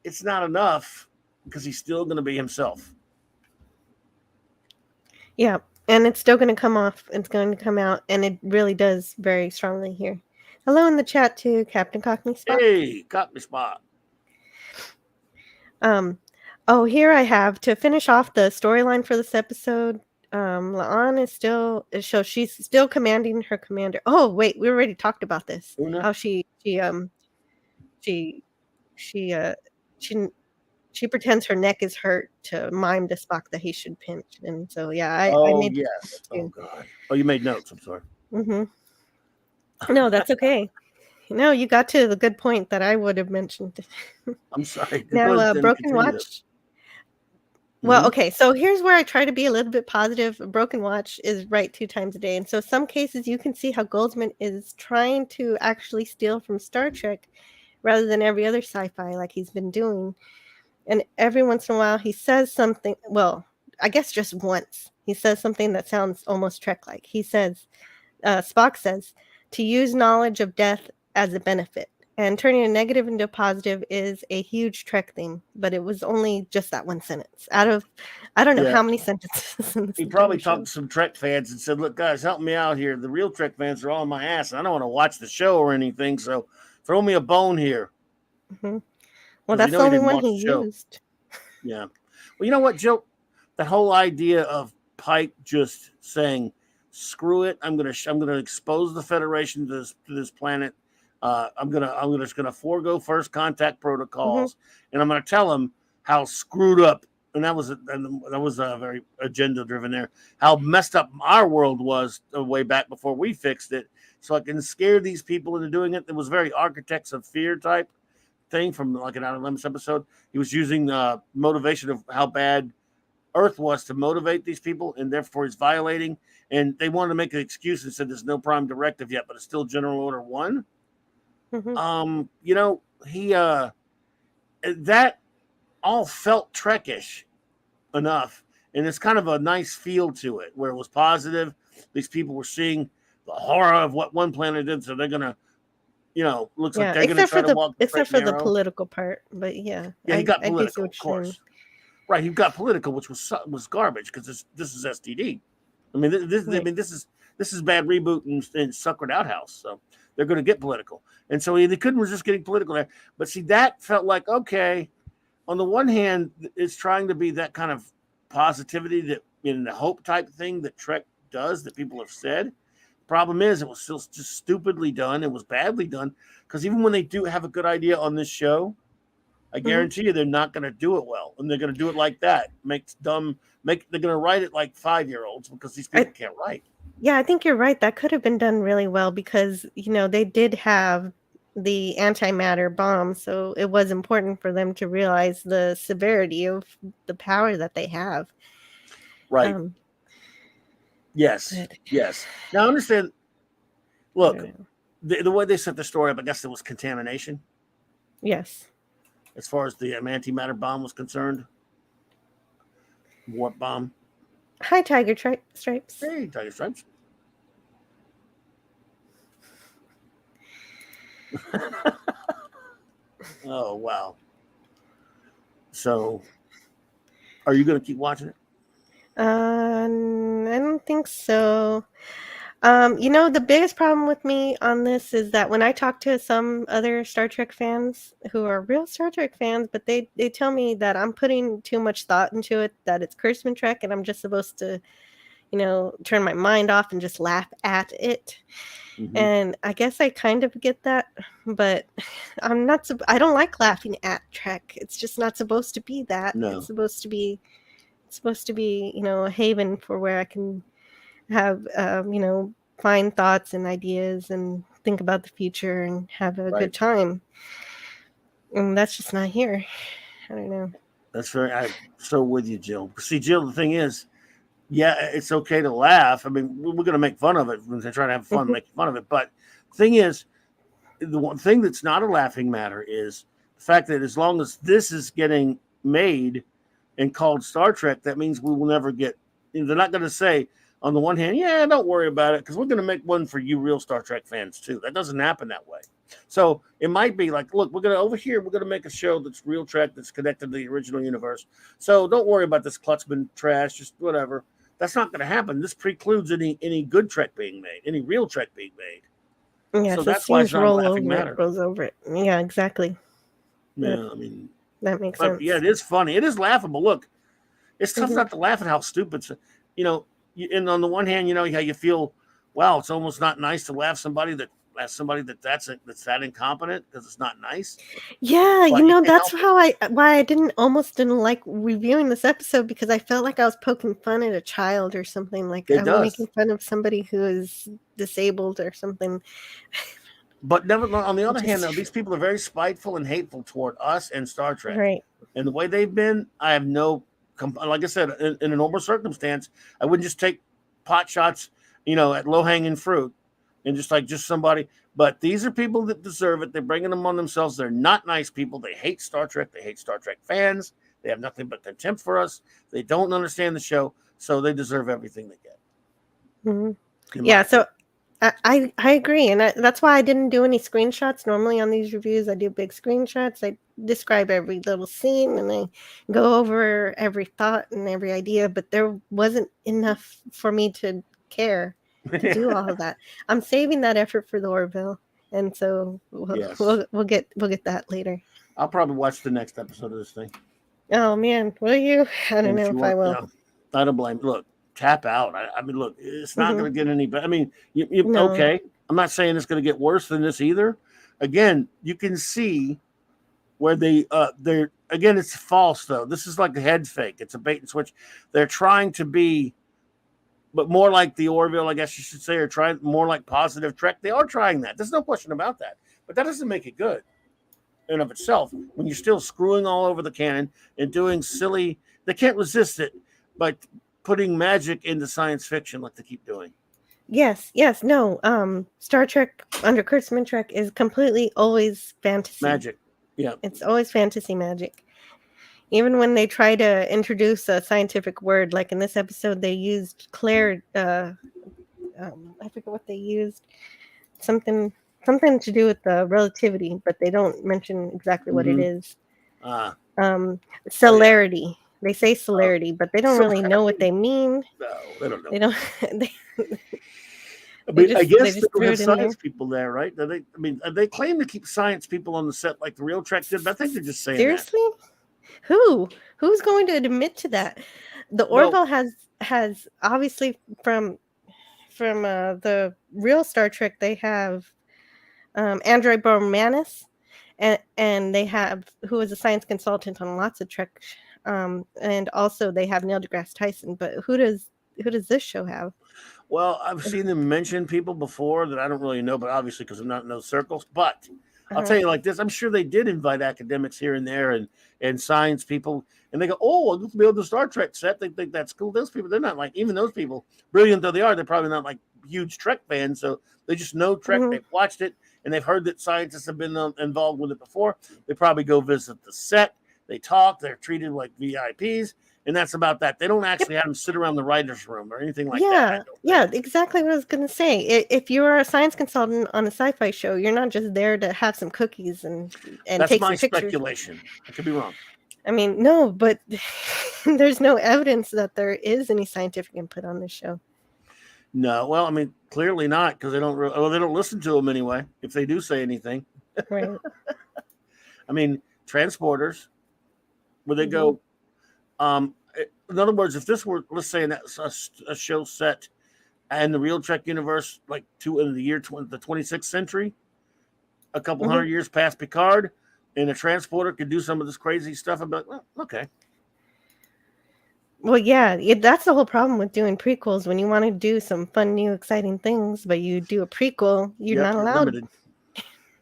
It's not enough because he's still going to be himself. Yeah, and it's still going to come off. It's going to come out, and it really does very strongly here. Hello in the chat to Captain Cockney Spot. Hey, Cockney Spot. Here I have to finish off the storyline for this episode. La'an is still, so she's still commanding her commander. Oh wait, we already talked about this. Una? How she pretends her neck is hurt to mime to Spock that he should pinch, and so I made yes. Oh God. Oh, you made notes. I'm sorry. No, that's okay. No, you got to the good point that I would have mentioned. I'm sorry. Now, Broken Watch. Well, Mm-hmm. okay, so here's where I try to be a little bit positive. A broken watch is right 2 times a day, and so some cases you can see how Goldsman is trying to actually steal from Star Trek rather than every other sci-fi like he's been doing. And every once in a while he says something, well, I guess just once. He says something that sounds almost Trek-like. He says, Spock says, to use knowledge of death as a benefit. And turning a negative into a positive is a huge Trek theme, but it was only just that one sentence out of I don't know Yeah. how many sentences in this He probably entire talked show. to some Trek fans and said, "Look, guys, help me out here. The real Trek fans are all on my ass, and I don't want to watch the show or anything. So throw me a bone here," Hmm. Well, because we that's know the he only didn't one watch he the show. used. Yeah. Well, you know what, Joe? That whole idea of Pike just saying, "Screw it. I'm gonna expose the Federation to this planet. I'm just gonna forego first contact Hmm. protocols, and I'm gonna tell them how screwed up." And that was a very agenda driven there. How messed up our world was way back before we fixed it. So I can scare these people into doing it. It was very Architects of Fear type thing from like an Outer Limits episode. He was using motivation of how bad Earth was to motivate these people, and therefore he's violating. And they wanted to make an excuse and said there's no prime directive yet, but it's still General Order 1. Hmm. You know, he that all felt Trekish enough, and it's kind of a nice feel to it where it was positive. These people were seeing the horror of what one planet did, so they're gonna, looks like Yeah, they're gonna try to walk the straight except and for the narrow. political part, but yeah, Yeah, he got I do see political, what of you're saying. course. Right, he got political, which was garbage because this is STD. I mean, Right. this is bad reboot and suckered outhouse. So they're going to get political, and so they couldn't resist getting political there. But see, that felt like okay. On the one hand, it's trying to be that kind of positivity that in the hope type thing that Trek does that people have said. Problem is, it was still just stupidly done. It was badly done because even when they do have a good idea on this show, I Hmm. guarantee you they're not going to do it well, and they're going to do it like that. They're going to write it like 5-year-olds because these I people can't write. Yeah, I think you're right. That could have been done really well because, they did have the antimatter bomb, so it was important for them to realize the severity of the power that they have. Right? Um, Yes, but yes. Now I understand. I Look, don't know. the way they set the story up, I guess there was contamination Yes. as far as the antimatter bomb was concerned, warp bomb. Hi, Tiger Stripes. Hey, Tiger Stripes. Oh wow. So, are you going to keep watching it? I don't think so. The biggest problem with me on this is that when I talk to some other Star Trek fans who are real Star Trek fans, but they tell me that I'm putting too much thought into it, that it's Kurtzman Trek, and I'm just supposed to, turn my mind off and just laugh at it. Mm-hmm. And I guess I kind of get that, but I don't like laughing at Trek. It's just not supposed to be that. No. It's supposed to be, a haven for where I can have find thoughts and ideas and think about the future and have a Right. good time, and that's just not here. I don't know. That's very. I'm so with you, Jill. See, Jill, the thing is, yeah, it's okay to laugh. I mean, we're going to make fun of it when they try to have fun Mhm. making fun of it. But the thing is, the one thing that's not a laughing matter is the fact that as long as this is getting made and called Star Trek, that means we will never get. They're not going to say on the one hand, yeah, don't worry about it because we're going to make one for you real Star Trek fans too. That doesn't happen that way. So it might be like, look, we're going to over here, we're going to make a show that's real Trek that's connected to the original universe. So don't worry about this Klutzman trash, just whatever. That's not going to happen. This precludes any good Trek being made, any real Trek being made. So Yes, as that's why soon it's as not a roll laughing over it matter. goes over it. Yeah, exactly. That Yeah, I mean, that makes but yeah, sense. it is funny. It is laughable. Look, it's tough Hmm. not to laugh at how stupid, you know. And on the one hand, you know how you feel. Wow, it's almost not nice to laugh somebody that's that incompetent because it's not nice. Yeah, But you can't that's help it. how I why I didn't like reviewing this episode, because I felt like I was poking fun at a child or something, like It I'm making does. fun of somebody who is disabled or something. But never on the It other hand, just though, these people are very spiteful and hateful toward us and Star Trek. right. And the way they've been, I have no like I said, in a normal circumstance, I wouldn't just take pot shots, at low hanging fruit, and just somebody. But these are people that deserve it. They're bringing them on themselves. They're not nice people. They hate Star Trek. They hate Star Trek fans. They have nothing but contempt for us. They don't understand the show, so they deserve everything they get. Mm-hmm. Yeah, so I agree, and that's why I didn't do any screenshots. Normally on these reviews, I do big screenshots. I describe every little scene, and I go over every thought and every idea, but there wasn't enough for me to care to do all of that. I'm saving that effort for the Orville, and so we'll get that later. I'll probably watch the next episode of this thing. Oh man, will you? I don't know if I will. I don't blame. Look, tap out. I mean, look, it's not going to get any better. I mean, no. Okay. I'm not saying it's going to get worse than this either. Again, you can see where they're again. It's false though. This is like a head fake. It's a bait and switch. They're trying to be, but more like the Orville, I guess you should say, or try more like Positive Trek. They are trying that. There's no question about that. But that doesn't make it good in of itself. When you're still screwing all over the canon and doing silly, they can't resist it. But putting magic into science fiction like they keep doing. Yes, no. Star Trek under Kurtzman Trek is completely always fantasy. Magic. Yeah. It's always fantasy magic. Even when they try to introduce a scientific word, like in this episode, they used Claire. I forget what they used. Something to do with the relativity, but they don't mention exactly what it is. Celerity. Oh, yeah. They say celerity, but they don't really know what they mean. No, they don't know. They don't. I guess they don't have science people there, right? They claim to keep science people on the set like the real Trek did, but I think they're just saying seriously? That. Who's going to admit to that? The Orville has obviously from the real Star Trek, they have Android Bormanis, and they have who is a science consultant on lots of Trek, and also they have Neil deGrasse Tyson. But who does this show have? Well, I've seen them mention people before that I don't really know, but obviously because I'm not in those circles. But I'll tell you like this: I'm sure they did invite academics here and there and science people, and they go, "Oh, I'll be on the Star Trek set." They think that's cool. Those people, they're not like, even those people, brilliant though they are, they're probably not like huge Trek fans. So they just know Trek. They've watched it, and they've heard that scientists have been involved with it before. They probably go visit the set. They talk. They're treated like VIPs. And that's about that. They don't actually have them sit around the writer's room or anything like that. Yeah, exactly what I was going to say. If you're a science consultant on a sci-fi show, you're not just there to have some cookies and that's take my some pictures. Speculation. I could be wrong. I mean, no, but there's no evidence that there is any scientific input on this show. No, well, I mean, clearly not, because they don't listen to them anyway. If they do say anything, right? I mean, transporters, where they go. In other words, if this were, let's say, a show set in the real Trek universe, like in the year the 26th century, a couple hundred years past Picard, and a transporter could do some of this crazy stuff, I'd be like, well, okay. Well, yeah, that's the whole problem with doing prequels. When you want to do some fun, new, exciting things, but you do a prequel, you're not allowed.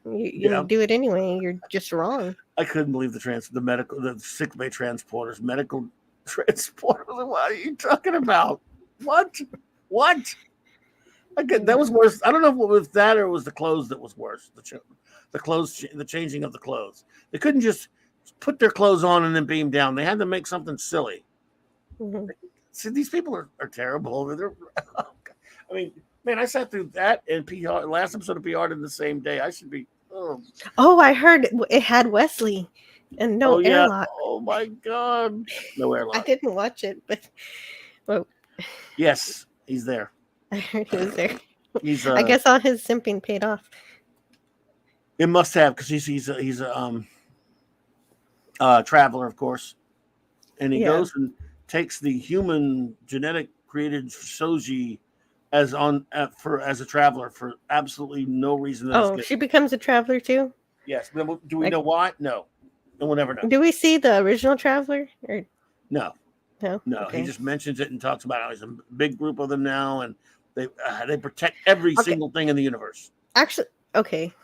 You do it anyway. You're just wrong. I couldn't believe the sick bay transporters, medical transporters. What are you talking about? What? That was worse. I don't know if it was that or it was the clothes that was worse. The clothes, the changing of the clothes. They couldn't just put their clothes on and then beam down. They had to make something silly. See, these people are terrible. I mean, man, I sat through that and PR. Last episode of PR in the same day. I should be. Oh, I heard it had Wesley and no airlock. Oh my God, no airlock. I didn't watch it, but yes, he's there. I heard he was there. I guess all his simping paid off. It must have, because he's a traveler, of course, and he goes and takes the human genetic created Shoji as a traveler for absolutely no reason. She becomes a traveler too? Yes. Do we know why? No. And we'll never know. Do we see the original traveler? Or no. No. Okay. He just mentions it and talks about how there's a big group of them now, and they protect every single thing in the universe. Actually, okay.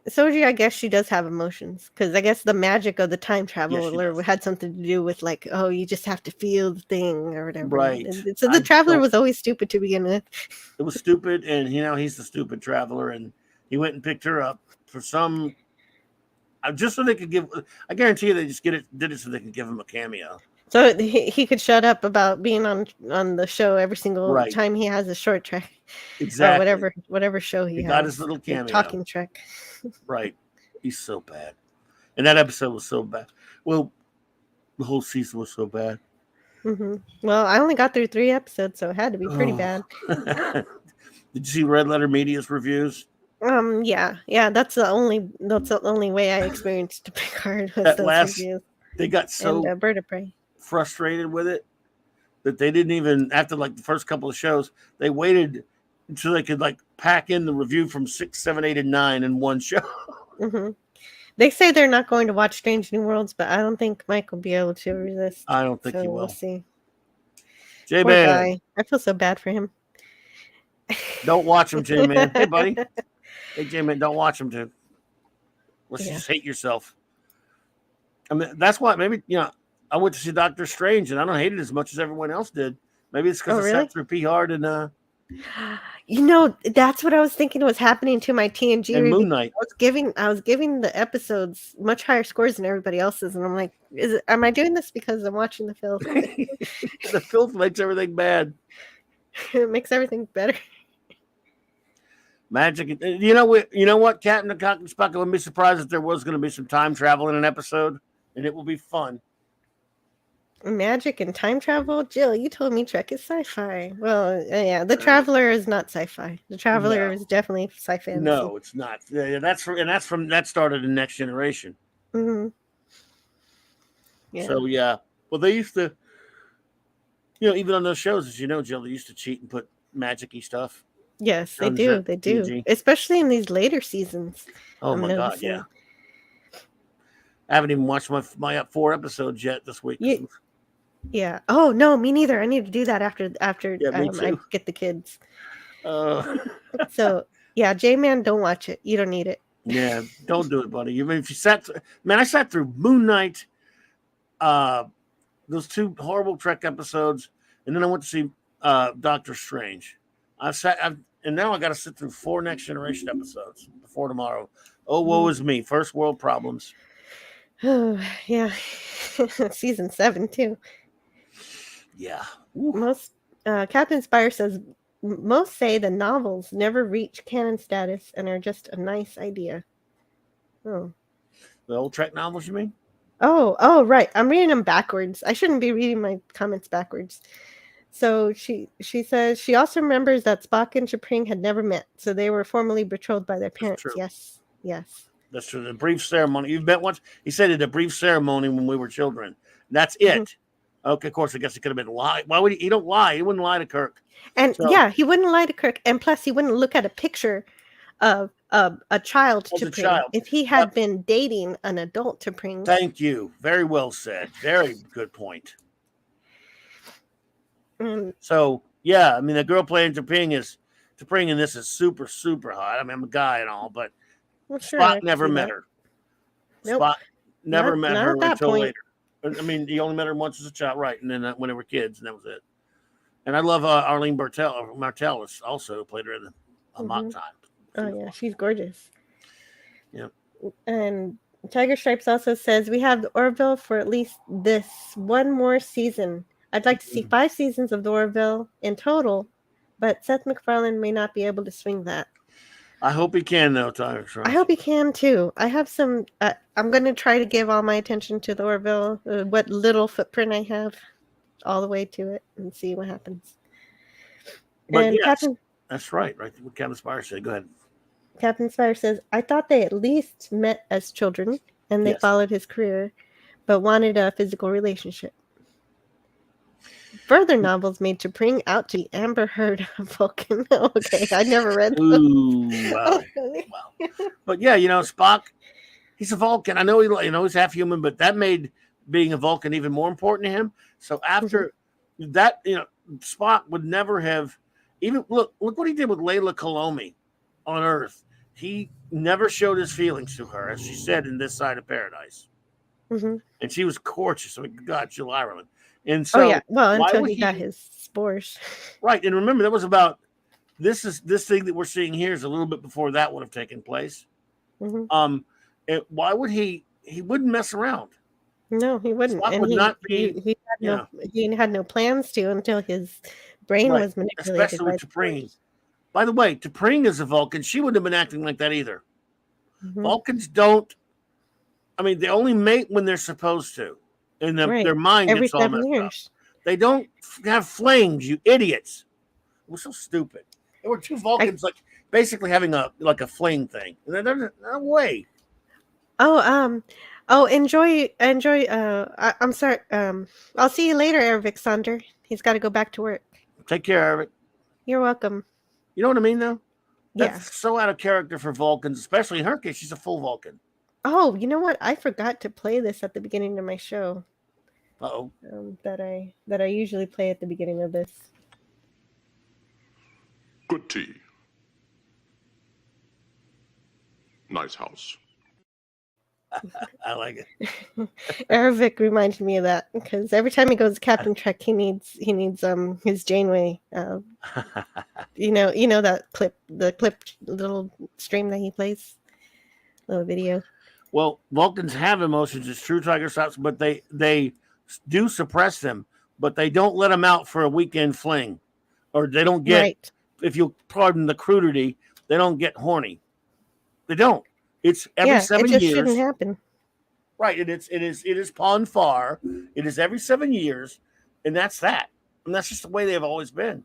Soji, I guess she does have emotions because I guess the magic of the time Yes, she traveler does. had something to do with like, oh, you just have to feel the thing or whatever. Right. So the I traveler don't. was always stupid to begin with. It was stupid, and he's the stupid traveler, and he went and picked her up for some. Just so they could give. I guarantee you, they just did it so they could give him a cameo. So he could shut up about being on the show every single Right. time he has a short trek or Exactly. whatever show he He has. got his little a cameo. talking trek. Right. He's so bad, and that episode was so bad. Well, the whole season was so bad. Well, I only got through 3 episodes, so it had to be pretty bad. Did you see Red Letter Media's reviews? Yeah. That's the only way I experienced Picard was At those last, reviews. they got so And Bird of Prey. frustrated with it that they didn't even, after like the first couple of shows, they waited until they could like pack in the review from 6, 7, 8, and 9 in one show. They say they're not going to watch Strange New Worlds, but I don't think Mike will be able to resist. I don't think so he will. We'll see. J Poor Man, guy. I feel so bad for him. don't watch him, J Man. Hey, buddy. Hey, J Man, don't watch him, dude. Let's just hate yourself. I mean, that's why maybe I went to see Doctor Strange, and I don't hate it as much as everyone else did. Maybe it's because I sat through P Hard and that's what I was thinking was happening to my TNG and review. Moon Knight. I was giving the episodes much higher scores than everybody else's, and I'm like, am I doing this because I'm watching the filth? The filth makes everything bad. It makes everything better. Magic. You know what? Captain Cock and Spock. I wouldn't be surprised if there was going to be some time travel in an episode, and it will be fun. Magic and time travel, Jill. You told me Trek is sci-fi. Well, yeah, the Traveler is not sci-fi. The Traveler is definitely sci-fi. No, it's not. Yeah, that started in Next Generation. Yeah. So yeah, well, they used to, even on those shows, as you know, Jill, they used to cheat and put magic-y stuff. Yes, they do. They do, TNG. Especially in these later seasons. Oh my God, yeah. I haven't even watched my 4 episodes yet this week. Yeah. Oh no, me neither. I need to do that after I get the kids. So yeah, J-Man, don't watch it. You don't need it. Yeah, don't do it, buddy. If you I sat through Moon Knight, those 2 horrible Trek episodes, and then I went to see Doctor Strange. And now I got to sit through 4 Next Generation episodes before tomorrow. Oh, woe is me. First world problems. Oh yeah, season 7 too. Yeah. Captain Spire says most say the novels never reach canon status and are just a nice idea. Oh, the old Trek novels, you mean? Oh, right. I'm reading them backwards. I shouldn't be reading my comments backwards. So she says she also remembers that Spock and T'Pring had never met, so they were formally betrothed by their parents. Yes. That's true. The brief ceremony. You've met once. He said it a brief ceremony when we were children. That's it. Okay, of course, I guess it could have been a lie. Why would he don't lie? He wouldn't lie to Kirk. And he wouldn't lie to Kirk. And plus, he wouldn't look at a picture of a child T'Pring if he had been dating an adult T'Pring. Thank you. Very well said. Very good point. So, yeah, I mean, the girl playing T'Pring in this is super, super hot. I mean, I'm a guy and all, but Spock never met her. Nope. Spock never met her until later. I mean, he only met her once as a child, right? And then when they were kids, and that was it. And I love Arlene Martellus also, who played her in a mock time. Oh, yeah, she's gorgeous. Yeah. And Tiger Stripes also says, we have the Orville for at least this one more season. I'd like to see 5 seasons of the Orville in total, but Seth MacFarlane may not be able to swing that. I hope he can, though, Tiger Stripes. I hope he can, too. I have some... I'm going to try to give all my attention to the Orville, what little footprint I have, all the way to it, and see what happens. But and yes, that's right. What Captain Spire said. Go ahead. Captain Spire says, I thought they at least met as children, and they followed his career, but wanted a physical relationship. Further novels made T'Pring out to the Amber Heard of Vulcan. Okay, I never read them. Ooh, wow. But yeah, Spock, he's a Vulcan. I know he's half human, but that made being a Vulcan even more important to him. So after that, Spock would never have even look what he did with Layla Kalomi on Earth. he never showed his feelings to her, as she said in This Side of Paradise. Mm-hmm. And she was gorgeous. I mean, God, Jill Ireland. And Oh yeah. so, Well, why until would he got he? his spores. Right. And remember, that was about this thing that we're seeing here is a little bit before that would have taken place. Mm-hmm. Why would he? He wouldn't mess around. No, he wouldn't, Spock and would not be, he had no plans to until his brain right, was manipulated especially by with the T'Pring. spores. By the way, T'Pring is a Vulcan. She wouldn't have been acting like that either. Mm-hmm. Vulcans don't. I mean, they only mate when they're supposed to, and Right. their mind Every gets all 7 messed up. years. They don't have flames, you idiots. It was so stupid. There were two Vulcans, like basically having a flame thing. And no way. Enjoy. I'm sorry. I'll see you later, Ervik Sander. He's got to go back to work. Take care of it. You're welcome. You know what I mean, though? Yeah. That's so out of character for Vulcans, especially in her case. She's a full Vulcan. Oh, you know what? I forgot to play this at the beginning of my show. Uh-oh. That I usually play at the beginning of this. Good tea. Nice house. I like it. Ervik reminded me of that because every time he goes to Captain Trek, he needs his Janeway. You know that the clip little stream that he plays, little video. Well, Vulcans have emotions. It's true, Tiger Stops, but they do suppress them, but they don't let them out for a weekend fling, or they don't get. Right. If you'll pardon the crudity, they don't get horny. They don't. It's every 7 years. It just years. shouldn't happen. Right. It is Pon Far. It is every 7 years, and that's that. And that's just the way they have always been.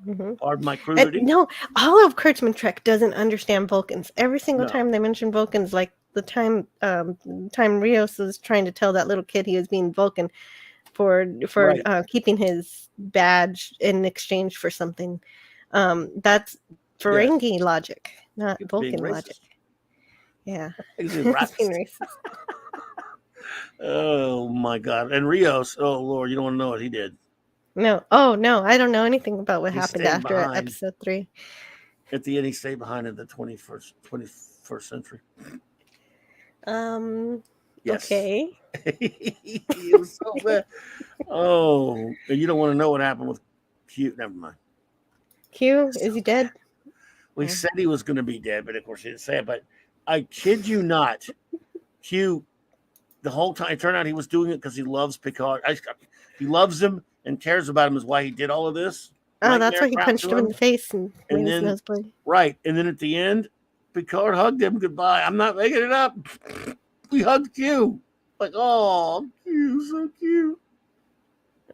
Mm-hmm. Pardon my crudity. No, all of Kurtzman Trek doesn't understand Vulcans. Every single time they mention Vulcans, like the time Rios was trying to tell that little kid he was being Vulcan for keeping his badge in exchange for something. That's Ferengi logic, not Vulcan logic. Yeah. He's being racist. Oh my God. And Rios, oh Lord, you don't want to know what he did. No. Oh no, I don't know anything about what happened after episode 3. At the end, he stayed behind in the 21st century. Yes. Okay. It was so bad. Oh, and you don't want to know what happened with Q. Never mind. Q, is he dead? We said he was going to be dead, but of course he didn't say it. But I kid you not, Q, the whole time, it turned out he was doing it because he loves Picard. He loves him and cares about him, is why he did all of this. Oh, that's why he punched him in the face and made his nose bleed. Right. And then at the end, Picard hugged him goodbye. I'm not making it up. We hugged Q. Like, oh, Q, so cute.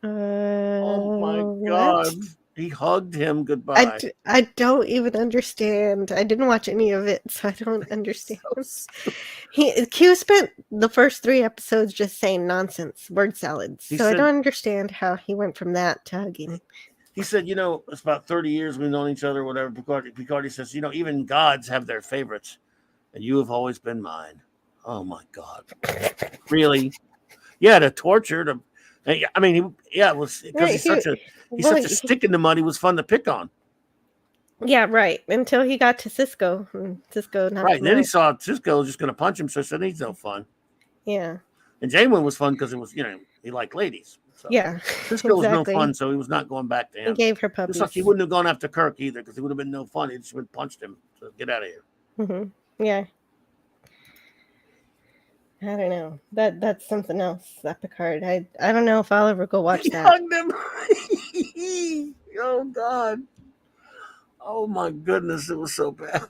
Oh my God. He hugged him goodbye. I don't even understand. I didn't watch any of it, so I don't understand. Q spent the first 3 episodes just saying nonsense, word salads. I don't understand how he went from that to hugging. He said, it's about 30 years we've known each other, whatever. Picard says, even gods have their favorites, and you have always been mine. Oh my God. Really? Yeah, to torture. I mean, it was because he's such a stick in the mud. He was fun to pick on. Yeah, right. Until he got to Cisco. Cisco, not right. And then he saw Cisco was just going to punch him, so he said he's no fun. Yeah. And Janeway was fun because it was, he liked ladies. So. Yeah. Cisco was no fun, so he was not going back to him. He gave her puppies. Just like he wouldn't have gone after Kirk either, because it would have been no fun. He just would have punched him. So get out of here. Mm-hmm. Yeah. I don't know. That's something else. That Picard. I don't know if I'll ever go watch that. Hugged him. Oh God. Oh my goodness, it was so bad.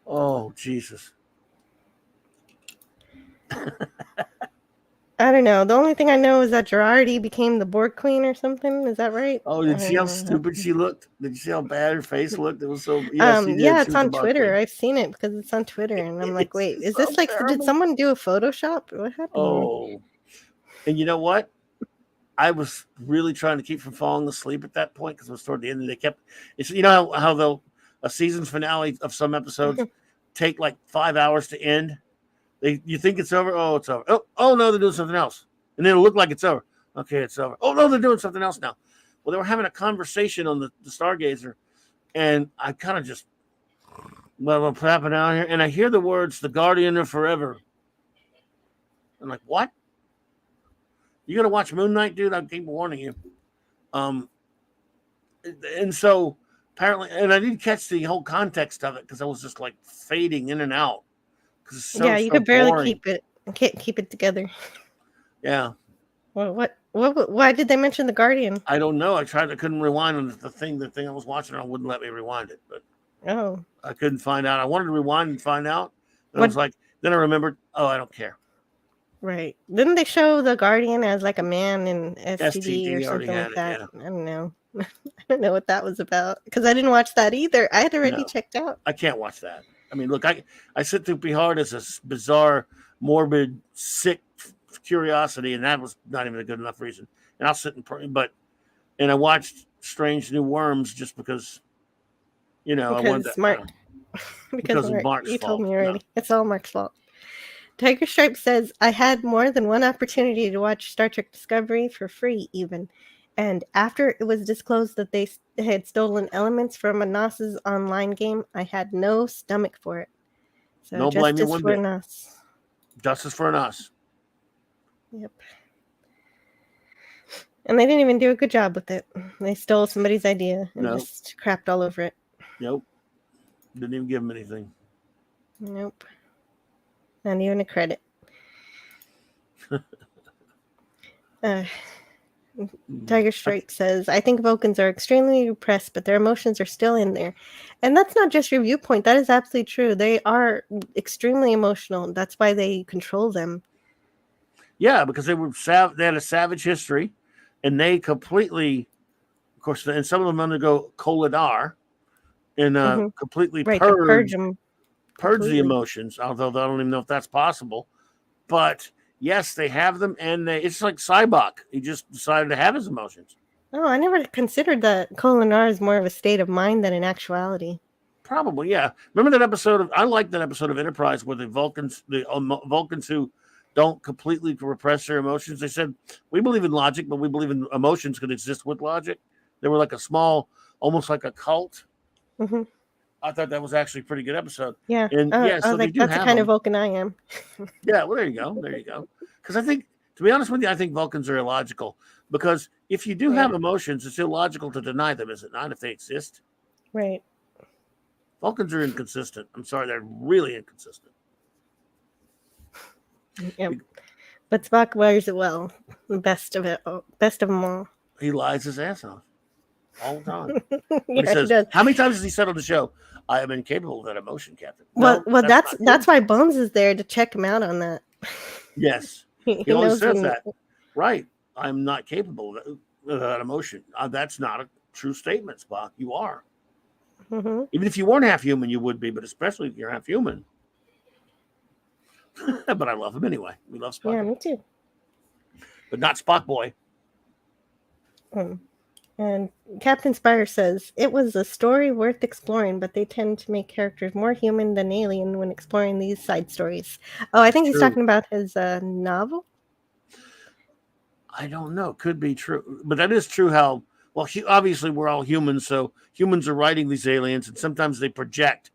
Oh Jesus. I don't know. The only thing I know is that Girardi became the Borg Queen or something. Is that right? Oh, did you see how stupid she looked? Did you see how bad her face looked? It was so. Yeah, it's on Twitter. I've seen it because it's on Twitter, and I'm like, wait, is this like? Terrible. Did someone do a Photoshop? What happened? Oh, and you know what? I was really trying to keep from falling asleep at that point because it was toward the end. And they kept. It's how a season finale of some episodes take like 5 hours to end. You think it's over? Oh, it's over. Oh no, they're doing something else. And then it'll look like it's over. Okay, it's over. Oh no, they're doing something else now. Well, they were having a conversation on the Stargazer, and I kind of just What's happening out here? And I hear the words, "The Guardian of Forever." I'm like, what? You gonna watch Moon Knight, dude? I keep warning you. Um, and so apparently, and I didn't catch the whole context of it because I was just like fading in and out because it's so You could barely boring. keep it together. Yeah. Well, why did they mention the Guardian? I don't know. I couldn't rewind on the thing I was watching. I wouldn't let me rewind it, but I couldn't find out. I wanted to rewind and find out. And I was like, then I remembered, I don't care. Right. Didn't they show the Guardian as like a man in STD or something like that? Yeah. I don't know. I don't know what that was about because I didn't watch that either. I had already checked out. I can't watch that. I mean, look, I sit through Behard as a bizarre, morbid, sick curiosity, and that was not even a good enough reason. And I'll sit and I watched Strange New Worms just because, I wanted to. Because of Mark's fault. You told me already. No. It's all Mark's fault. Tiger Stripe says, I had more than one opportunity to watch Star Trek Discovery for free even. And after it was disclosed that they had stolen elements from a NOS's online game, I had no stomach for it. So no blame you one bit. NOS. Justice for NOS. Yep. And they didn't even do a good job with it. They stole somebody's idea and just crapped all over it. Nope. Didn't even give them anything. Nope. Not even a credit. Tiger Stripe says, I think Vulcans are extremely repressed, but their emotions are still in there. And that's not just your viewpoint. That is absolutely true. They are extremely emotional. That's why they control them. Yeah, because they had a savage history, and they completely, of course, and some of them undergo Kolodar and completely purge the emotions, although I don't even know if that's possible. But yes, they have them, and it's like Cybok. He just decided to have his emotions. Oh, I never considered that Kolodar is more of a state of mind than an actuality. Probably, yeah. Remember that episode I like that episode of Enterprise where the Vulcans who don't completely repress their emotions. They said, we believe in logic, but we believe in emotions could exist with logic. They were like a small, almost like a cult. Mm-hmm. I thought that was actually a pretty good episode. Yeah. And so they do that's have the kind them. of Vulcan I am. Yeah, well, there you go. Because I think, to be honest with you, I think Vulcans are illogical. Because if you do have emotions, it's illogical to deny them, is it not, if they exist? Right. Vulcans are inconsistent. I'm sorry, they're really inconsistent. Yep. But Spock wears it well. Best of them all. He lies his ass off all the time. He says, does. How many times has he said on the show, I am incapable of that emotion, Captain? Well, that's why Bones is there to check him out on that. Yes. He always says that. Right. I'm not capable of that emotion. That's not a true statement, Spock. You are. Mm-hmm. Even if you weren't half human, you would be, but especially if you're half human. But I love him anyway. We love Spock. Yeah, me too. But not Spock Boy. And Captain Spire says, it was a story worth exploring, but they tend to make characters more human than alien when exploring these side stories. Oh, I think he's talking about his novel? I don't know. Could be true. But that is true how, well, obviously we're all humans, so humans are writing these aliens, and sometimes they project.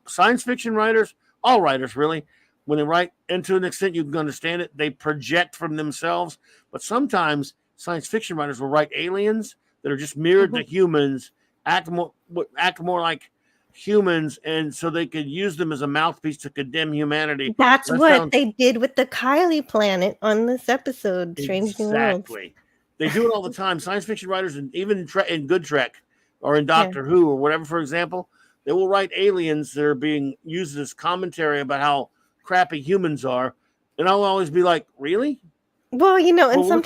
Science fiction writers, all writers really, when they write, and to an extent you can understand it, they project from themselves. But sometimes science fiction writers will write aliens that are just mirrored to humans, act more like humans, and so they could use them as a mouthpiece to condemn humanity. That's what they did with the Kylie planet on this episode, Strange New Worlds. Exactly. They do it all the time. Science fiction writers, and even in Good Trek or in Doctor Who or whatever, for example, they will write aliens that are being used as commentary about how crappy humans are. And I'll always be like, really? Well, in some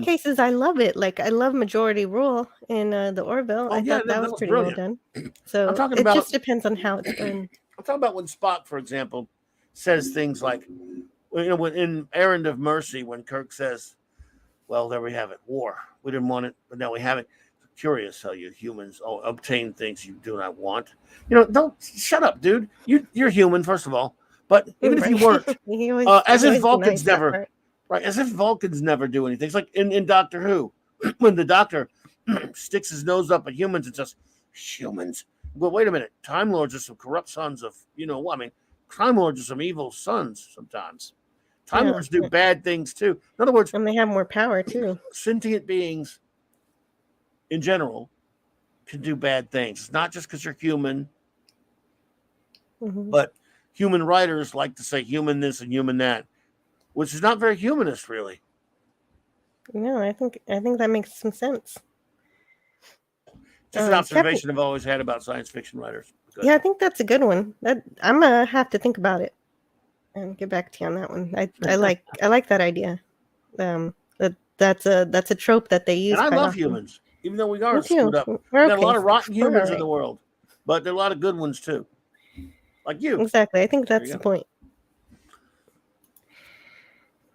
cases, I love it. Like, I love Majority Rule in the Orville. I thought that was pretty well done. So it just depends on how it's done. I'm talking about when Spock, for example, says things like, when in Errand of Mercy, when Kirk says, well, there we have it, war. We didn't want it, but now we have it. It's curious how you humans obtain things you do not want. Don't shut up, dude. You're human, first of all. But even if you weren't, as if Vulcans never... Right, as if Vulcans never do anything. It's like in Doctor Who, when the Doctor sticks his nose up at humans and says, humans, well, wait a minute. Time Lords are some corrupt sons of, I mean, Time Lords are some evil sons sometimes. Time Lords do bad things too. In other words, and they have more power too. Sentient beings in general can do bad things. It's not just because you're human, but human writers like to say human this and human that, which is not very humanist, really. No, I think that makes some sense. Just an observation I've always had about science fiction writers. Yeah, I think that's a good one. I'm gonna have to think about it and get back to you on that one. I like that idea. That's a trope that they use. And I love often. humans, even though we are screwed up. We've got a lot of rotten humans in the world, but there are a lot of good ones too, like you. Exactly. I think that's the point.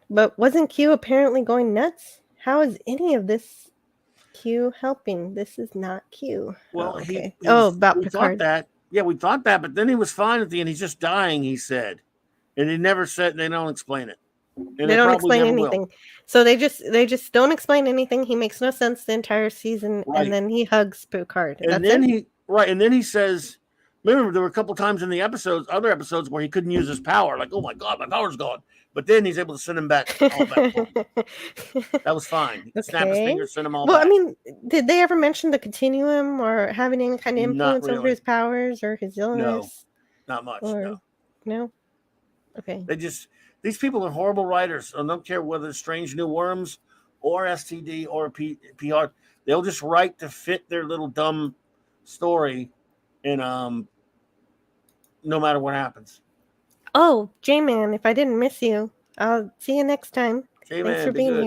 But wasn't Q apparently going nuts? How is any of this Q helping? This is not Q. Well, okay. About Picard. Yeah, we thought that, but then he was fine at the end. He's just dying, he said. And he never said, they don't explain it. And they don't explain anything. Will. So they just don't explain anything. He makes no sense the entire season. Right. And then he hugs Picard. And then he says, remember, there were a couple times in the other episodes where he couldn't use his power. Like, oh my God, my power's gone. But then he's able to send him back. That was fine. He snapped his fingers, send him all back. Well, I mean, did they ever mention the continuum or having any kind of influence over his powers or his illness? No, not much. No? Okay. These people are horrible writers. I don't care whether it's Strange New Worms or STD or PR. They'll just write to fit their little dumb story, and no matter what happens. Oh, J-Man, if I didn't miss you, I'll see you next time. J-Man, thanks for being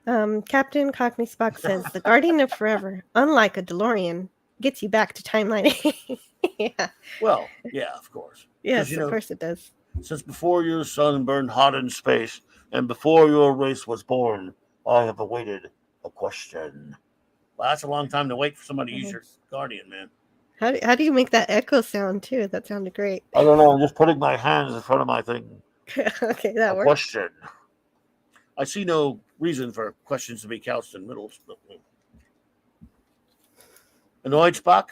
here. Captain Cockney Spock says, the Guardian of Forever, unlike a DeLorean, gets you back to timeline. Yeah. Well, yeah, of course. Yes, of course it does. Since before your sun burned hot in space and before your race was born, I have awaited a question. Well, that's a long time to wait for somebody to use your Guardian, man. How do you make that echo sound, too? That sounded great. I don't know. I'm just putting my hands in front of my thing. Okay, that works. Question. I see no reason for questions to be couched in riddles. Annoyed, Spock?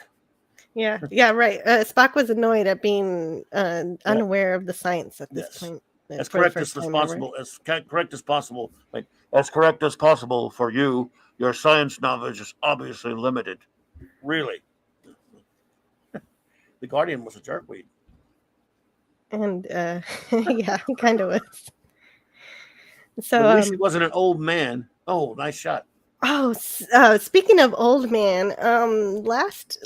Yeah, right. Spock was annoyed at being unaware of the science at this point. As correct as possible. As correct as possible. Like, as correct as possible for you. Your science knowledge is obviously limited. Really? The Guardian was a jerkweed. And yeah, he kind of was. So at least he wasn't an old man. Oh, nice shot. Oh, speaking of old man, last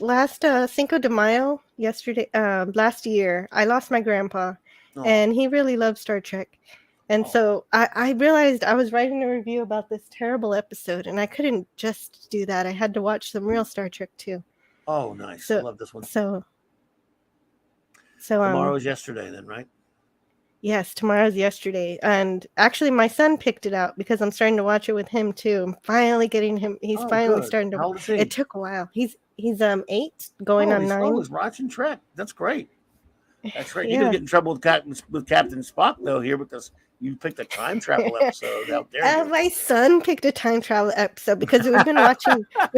Cinco de Mayo, last year, I lost my grandpa, and he really loved Star Trek. And so I realized I was writing a review about this terrible episode, and I couldn't just do that. I had to watch some real Star Trek too. Oh, nice. I love this one. So tomorrow's yesterday then, right? Yes, tomorrow's yesterday. And actually my son picked it out because I'm starting to watch it with him too. I'm finally getting him. He's finally starting to. How old is he? It took a while. He's 8 going on 9. He's watching Trek. That's great. That's great. You're going to get in trouble with Captain Spock though here because you picked a time travel episode out there. My son picked a time travel episode because we've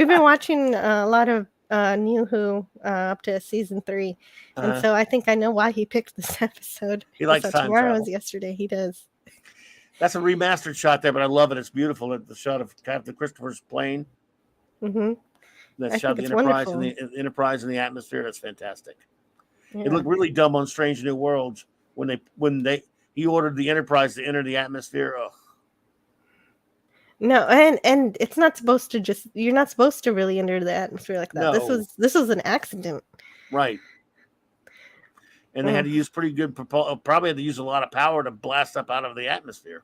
been watching a lot of New Who up to season 3, and so I think I know why he picked this episode. He likes time travel. Yesterday, he does. That's a remastered shot there, but I love it. It's beautiful. The shot of Captain Christopher's plane. Mm-hmm. That shot of the Enterprise and the Enterprise in the atmosphere. That's fantastic. Yeah. It looked really dumb on Strange New Worlds when he ordered the Enterprise to enter the atmosphere. Ugh. No, and it's not supposed to you're not supposed to really enter the atmosphere like that. No. This was an accident. Right. And they had to use pretty good probably had to use a lot of power to blast up out of the atmosphere.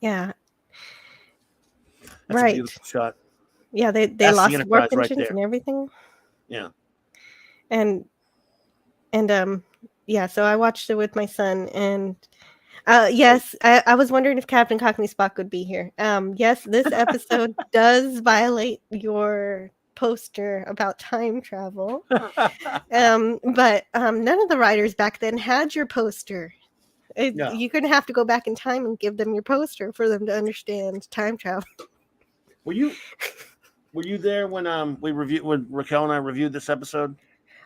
Yeah. That's a beautiful shot. Yeah, they lost the warp engines and everything. Yeah. And yeah, so I watched it with my son, and yes, I was wondering if Captain Cockney Spock would be here. Yes, this episode does violate your poster about time travel. But none of the writers back then had your poster. You're going to have to go back in time and give them your poster for them to understand time travel. Well, Were you there when when Raquel and I reviewed this episode?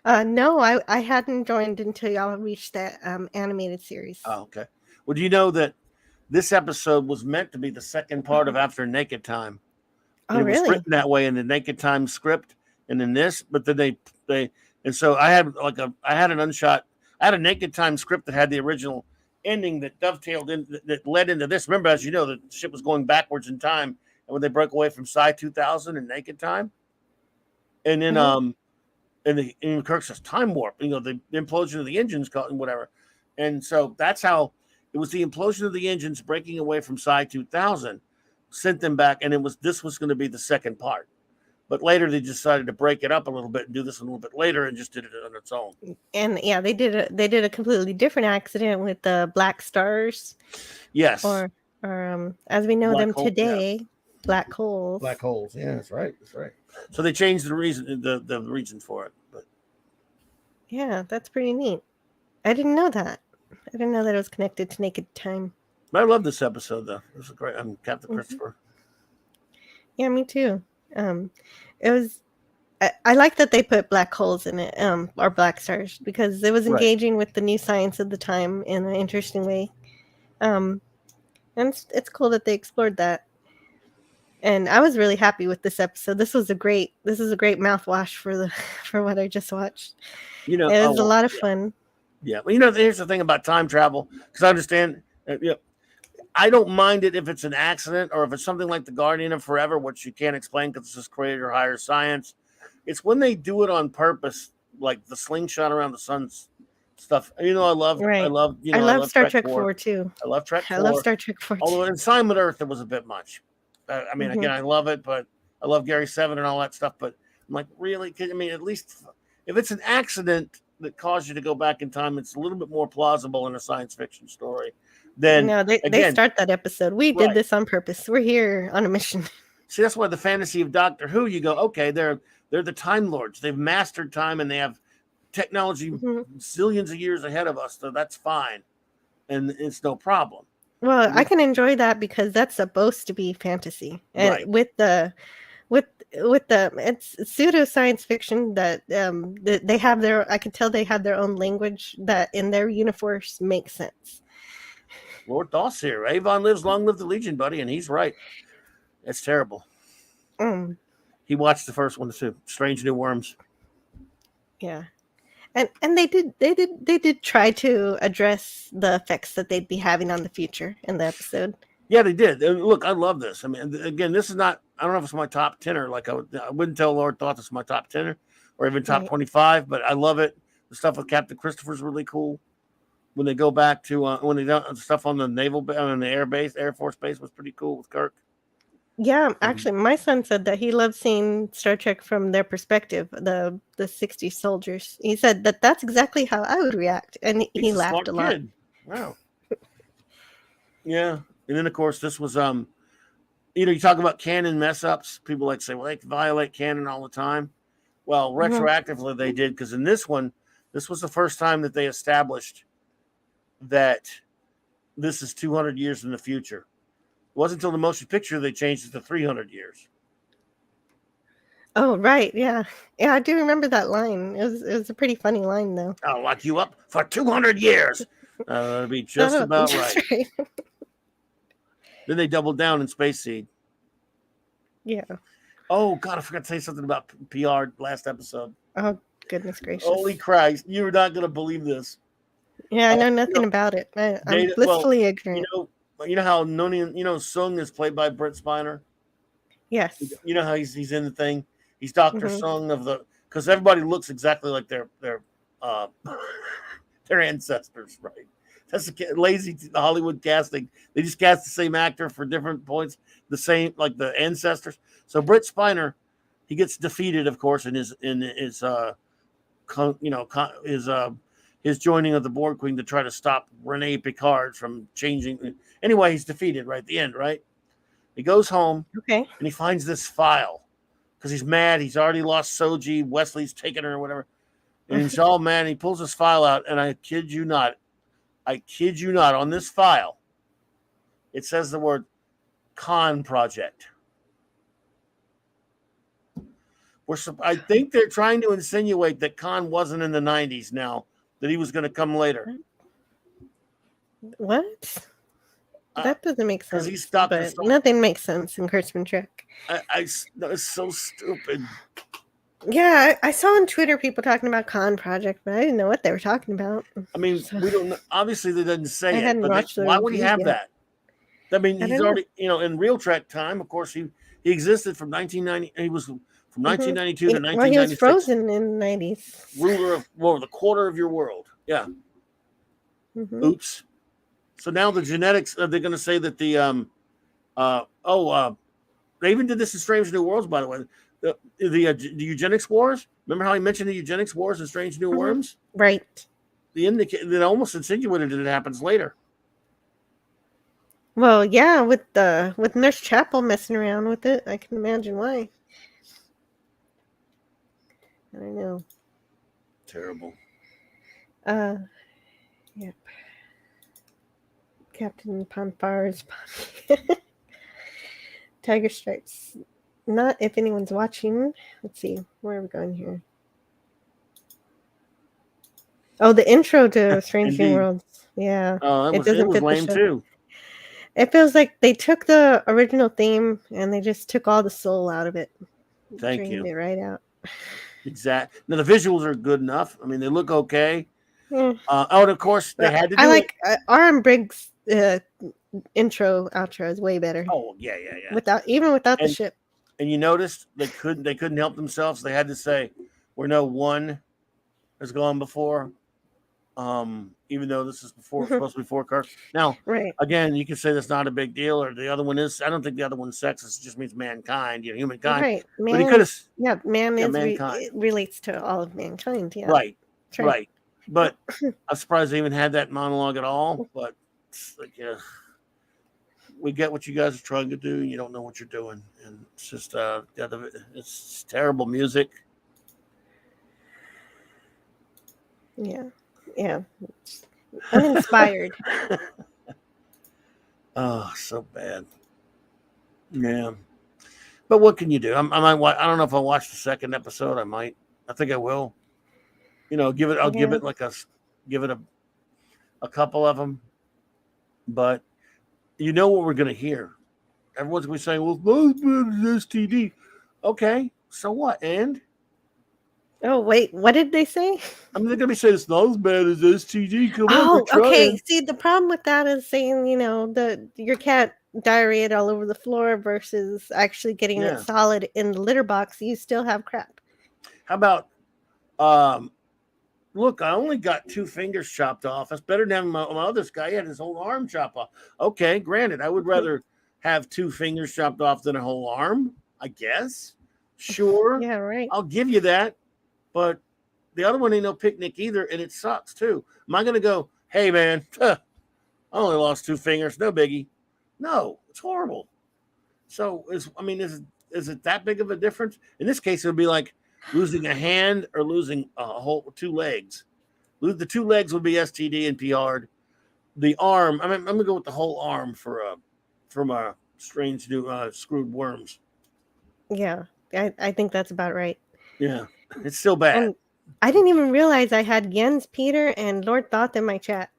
No, I hadn't joined until y'all reached that animated series. Oh, okay. Well, do you know that this episode was meant to be the second part of After Naked Time? And Oh, it was really? written that way in the Naked Time script and in this, but then they and so I had I had a Naked Time script that had the original ending that dovetailed in that led into this. Remember, as you know, the ship was going backwards in time, and when they broke away from Psi 2000 and Naked Time, and then Mhm. and Kirk says time warp, the implosion of the engines and whatever, and so that's how it was. The implosion of the engines breaking away from Psi 2000 sent them back, and this was going to be the second part. But later they decided to break it up a little bit and do this a little bit later and just did it on its own. And yeah, they did a completely different accident with the black stars, Yes. or as we know Black them hole, yeah. today, black holes. Black holes. Yeah, that's right. That's right. So they changed the reason for it. But Yeah, that's pretty neat. I didn't know that. I didn't know that it was connected to Naked Time. I love this episode though. It was great. I'm Captain Christopher. Yeah, me too. It was. I like that they put black holes in it, or black stars, because it was Right. engaging with the new science of the time in an interesting way. And it's cool that they explored that. And I was really happy with this episode. This is a great mouthwash for what I just watched. It was a lot of fun. Yeah, well, here's the thing about time travel, because I understand. I don't mind it if it's an accident or if it's something like the Guardian of Forever, which you can't explain because it's just created or higher science. It's when they do it on purpose, like the slingshot around the sun's stuff. I love, Right. I love, I love Star Trek 4 too. I love Trek 4. I love Star Trek 4 too. Although in Silent Earth, it was a bit much. I mean, again, I love it, but I love Gary Seven and all that stuff. But I'm like, really? I mean, at least if it's an accident that caused you to go back in time, it's a little bit more plausible in a science fiction story. Then No, they start that episode. We did this on purpose. We're here on a mission. See, that's why the fantasy of Doctor Who, you go, okay, they're the Time Lords. They've mastered time and they have technology zillions of years ahead of us, so that's fine, and it's no problem. Well, I can enjoy that because that's supposed to be fantasy, and with the it's pseudo science fiction that they have I can tell they have their own language that in their universe makes sense. Lord Doss here. Avon lives, long live the Legion, buddy, and he's right. It's terrible. He watched the first one too, Strange New Worms. Yeah. And they did try to address the effects that they'd be having on the future in the episode. Yeah, they did. And look, I love this. I mean, again, this is not. I don't know if it's my top 10 or I wouldn't tell Lord Thoth it's my top 10 or even top 25, but I love it. The stuff with Captain Christopher's really cool. When they go back to when they done stuff on the on the Air Force base was pretty cool with Kirk. Yeah, actually, my son said that he loves seeing Star Trek from their perspective, the 60s soldiers. He said that that's exactly how I would react, and he laughed a lot. Wow. Yeah, and then of course this was you talk about canon mess ups. People like to say, well, they violate canon all the time. Well, retroactively they did, because in this one, this was the first time that they established that this is 200 years in the future. It wasn't until the motion picture they changed it to 300 years. Oh, right. Yeah. Yeah, I do remember that line. It was a pretty funny line, though. I'll lock you up for 200 years. That'll be just about right. Then they doubled down in Space Seed. Yeah. Oh, God, I forgot to say something about PR last episode. Oh, goodness gracious. Holy Christ. You're not going to believe this. Yeah, I know nothing about it. I'm blissfully ignorant. You know how Sung is played by Brent Spiner? Yes. You know how he's in the thing? He's Dr. Sung because everybody looks exactly like their ancestors, right? That's the lazy Hollywood casting. They just cast the same actor for different points, the same like the ancestors. So Brent Spiner, he gets defeated, of course, in his joining of the Borg Queen to try to stop Rene Picard from changing. Anyway, he's defeated right at the end, right? He goes home, and he finds this file because he's mad. He's already lost Soji. Wesley's taken her or whatever. And he's all mad. And he pulls his file out, and I kid you not, on this file, it says the word Khan Project. I think they're trying to insinuate that Khan wasn't in the 90s now, that he was going to come later. What? That doesn't make sense. Because he stopped. But nothing makes sense in Kurtzman Trek. It's so stupid. Yeah, I saw on Twitter people talking about Khan Project, but I didn't know what they were talking about. I mean, we don't know. Obviously, they didn't say it, but why would he have that? I mean, he's already, in real Trek time, of course, he existed from 1990. He was from 1992 to 1996. Well, he was frozen in the 90s. Ruler of the quarter of your world. Yeah. Oops. So now the genetics, they're going to say that the, they even did this in Strange New Worlds, by the way. The eugenics wars. Remember how he mentioned the eugenics wars in Strange New Worlds? Right. That almost insinuated that it happens later. Well, yeah, with Nurse Chapel messing around with it, I can imagine why. I don't know. Terrible. Yep. Captain Ponfar's Tiger Stripes. Not if anyone's watching. Let's see. Where are we going here? Oh, the intro to Strange New Worlds. Yeah. It was lame too. It feels like they took the original theme and they just took all the soul out of it. Thank you. It right out. Exactly. Now the visuals are good enough. I mean, they look okay. And of course they had to do. I like R.M. Briggs' intro outro is way better. Oh yeah. Without the ship. And you noticed they couldn't help themselves. They had to say, "We're no one has gone before." Even though this is supposed to be before Kirk. Now, again, you can say that's not a big deal, or the other one is. I don't think the other one's sexist. It just means mankind, humankind. Right. Man, but he could have. Yeah, mankind. It relates to all of mankind. Yeah. Right. But I'm surprised they even had that monologue at all. But it's like, we get what you guys are trying to do, and you don't know what you're doing, and it's just it's terrible music. Yeah, uninspired. Oh, so bad. Yeah, but what can you do? I don't know if I'll watch the second episode. I might. I think I will. Give it. I'll give it a couple of them. But what we're gonna hear. Everyone's gonna be saying, "Well, STD." Okay, so what? And oh wait, what did they say? I mean, they're gonna be saying it's not as bad as STD. Come on, okay. See, the problem with that is saying, your cat diarrheaed all over the floor versus actually getting it solid in the litter box. You still have crap. How about, look, I only got 2 fingers chopped off. That's better than my other guy. He had his whole arm chopped off. Okay, granted, I would rather have 2 fingers chopped off than a whole arm, I guess. Sure. Yeah, right. I'll give you that. But the other one ain't no picnic either, and it sucks too. Am I going to go, hey, man, I only lost 2 fingers, no biggie? No, it's horrible. So, is it that big of a difference? In this case, it would be like losing a hand or losing a whole 2 legs. The 2 legs would be STD and PR'd. The arm, I'm going to go with the whole arm from a strange new screwed worms. Yeah, I think that's about right. Yeah. It's still bad. And I didn't even realize I had Jens, Peter, and Lord Thoth in my chat.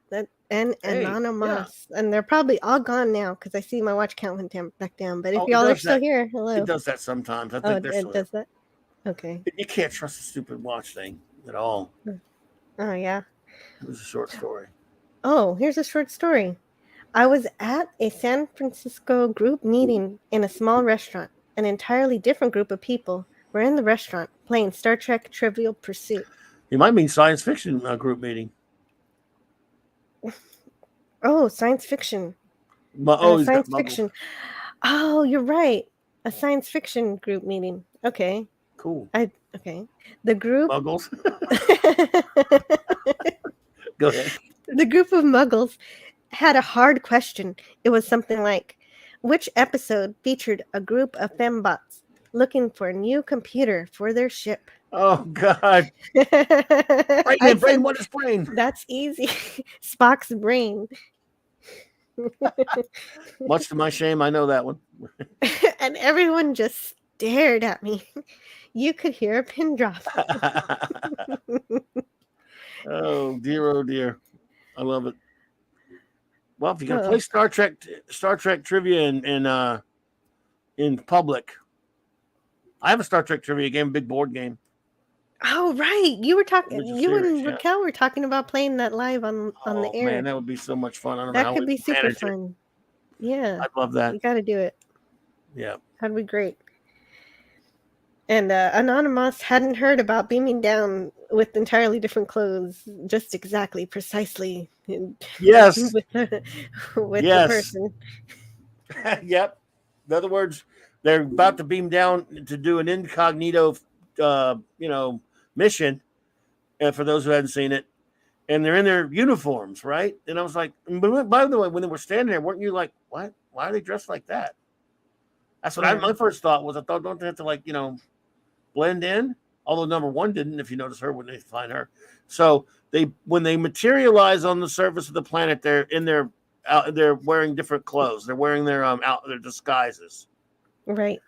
And Anonymous. Yeah. And they're probably all gone now because I see my watch count went back down. But if y'all are still here, hello. It does that sometimes. I think it does that? Okay. You can't trust the stupid watch thing at all. Oh, yeah. It was a short story. Oh, here's a short story. I was at a San Francisco group meeting in a small restaurant. An entirely different group of people were in the restaurant playing Star Trek Trivial Pursuit. You might mean science fiction group meeting. Oh, science fiction. Science fiction. Oh, you're right. A science fiction group meeting. Okay. Cool. Okay. The group. Muggles. Go ahead. The group of Muggles had a hard question. It was something like, which episode featured a group of fembots looking for a new computer for their ship? Oh, God. Brain, what is brain? That's easy. Spock's brain. Much to my shame, I know that one. And everyone just stared at me. You could hear a pin drop. Oh dear. I love it. Well, if you're gonna Oh. play Star Trek trivia in public, I have a Star Trek trivia game, big board game. Oh, right. You were talking. You Series, and yeah. Raquel were talking about playing that live on the Oh air. man, that would be so much fun. I don't know That how could we be super manage it. fun. Yeah, I'd love that. you got to do it. Yeah. That'd be great. And Anonymous hadn't heard about beaming down with entirely different clothes, just exactly, precisely, Yes. with the Yes. person. Yep. In other words, they're about to beam down to do an incognito, mission. For those who hadn't seen it, and they're in their uniforms, right? And I was like, by the way, when they were standing there, weren't you like, what? Why are they dressed like that? That's what my first thought was. I thought, don't they have to blend in? Although number one didn't, if you notice her when they find her. So when they materialize on the surface of the planet, they're wearing different clothes. They're wearing their their disguises. Right.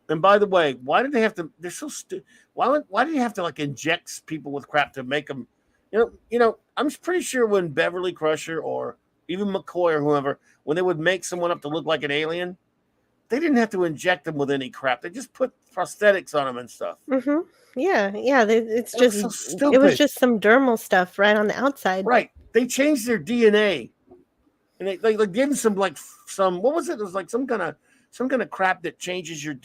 And by the way, why did they have to? They're so stupid. Why did you have to inject people with crap to make them? I'm pretty sure when Beverly Crusher or even McCoy or whoever, when they would make someone up to look like an alien, they didn't have to inject them with any crap. They just put prosthetics on them and stuff. Mm-hmm. Yeah. It so stupid. It was just some dermal stuff right on the outside. Right. They changed their DNA, and they gave them some what was it? It was like some kind of crap that changes your.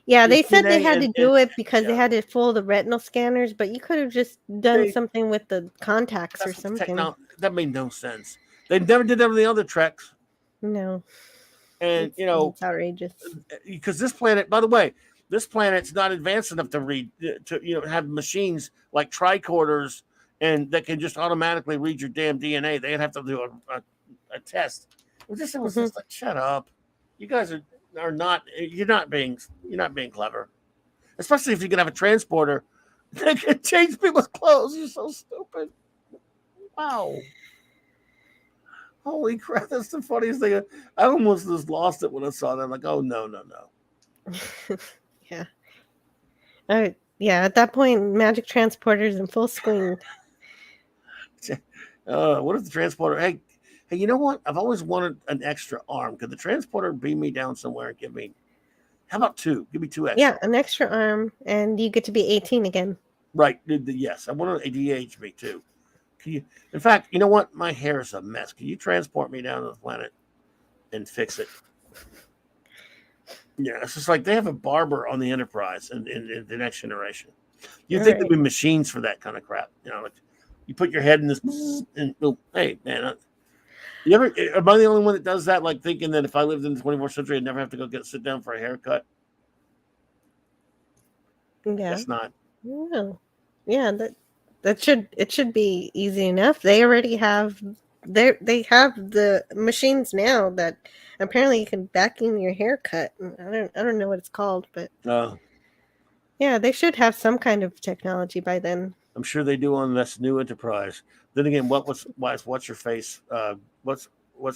Yeah, they said DNA they had to do it because they had to fool the retinal scanners, but you could have just done something with the contacts or something. That made no sense. They never did that with the other Treks. No. And it's outrageous. Because this planet, by the way, this planet's not advanced enough to have machines like tricorders and that can just automatically read your damn DNA. They'd have to do a test. It was just like, shut up. You guys are not. You're not being clever. Especially if you can have a transporter that can change people's clothes. You're so stupid. Wow. Holy crap, that's the funniest thing. I almost just lost it when I saw that. I'm like, oh, no. Yeah. Yeah, at that point, magic transporters in full swing. What if the transporter... Hey, you know what? I've always wanted an extra arm. Could the transporter beam me down somewhere and give me... How about two? Give me two extra. Yeah, an extra arm, and you get to be 18 again. Right. Yes, I want to de-age me, too. In fact, you know what? My hair is a mess. Can you transport me down to the planet and fix it? Yeah, it's just like they have a barber on the Enterprise in the Next Generation. You'd think there'd be machines for that kind of crap. You put your head in this and hey, man. Am I the only one that does that? Like thinking that if I lived in the 24th century, I'd never have to go sit down for a haircut? Yeah. Guess not. No. Yeah, it should be easy enough. They already have they have the machines now that apparently you can vacuum your haircut. I don't know what it's called, but yeah, they should have some kind of technology by then. I'm sure they do on this new Enterprise. Then again, what's your face? What's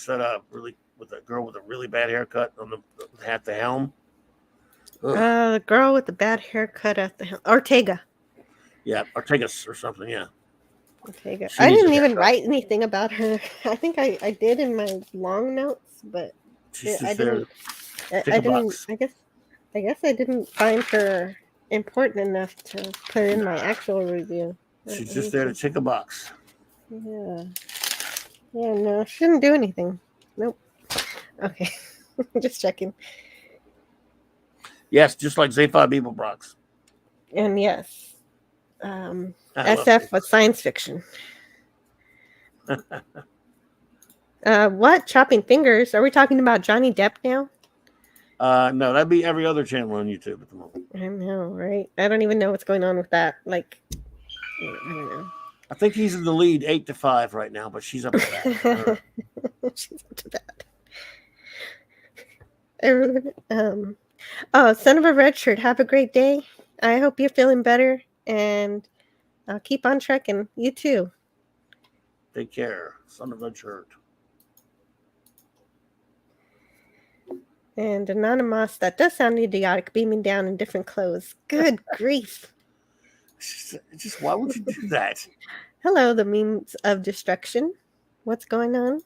that? Really with that girl with a really bad haircut on the helm? The girl with the bad haircut at the helm, Ortega. Yeah, Ortega or something. Yeah. Ortega. I didn't even write anything about her. I think I did in my long notes, but I didn't. I guess I didn't find her important enough to put in my actual review. She's just there to tick a box. Yeah. Yeah, no, she didn't do anything. Nope. Okay. Just checking. Yes, just like Zephyr Beeblebrox. And yes. SF was science fiction. What? Chopping fingers? Are we talking about Johnny Depp now? No, that'd be every other channel on YouTube at the moment. I know, right? I don't even know what's going on with that. I don't know. I think he's in the lead 8-5 right now, but she's up to that. She's up to that. Son of a red shirt. Have a great day. I hope you're feeling better, and I'll keep on trekking. You too. Take care, son of a shirt. And Anonymous, that does sound idiotic, beaming down in different clothes. Good grief. It's just why would you do that? Hello, the memes of destruction. What's going on?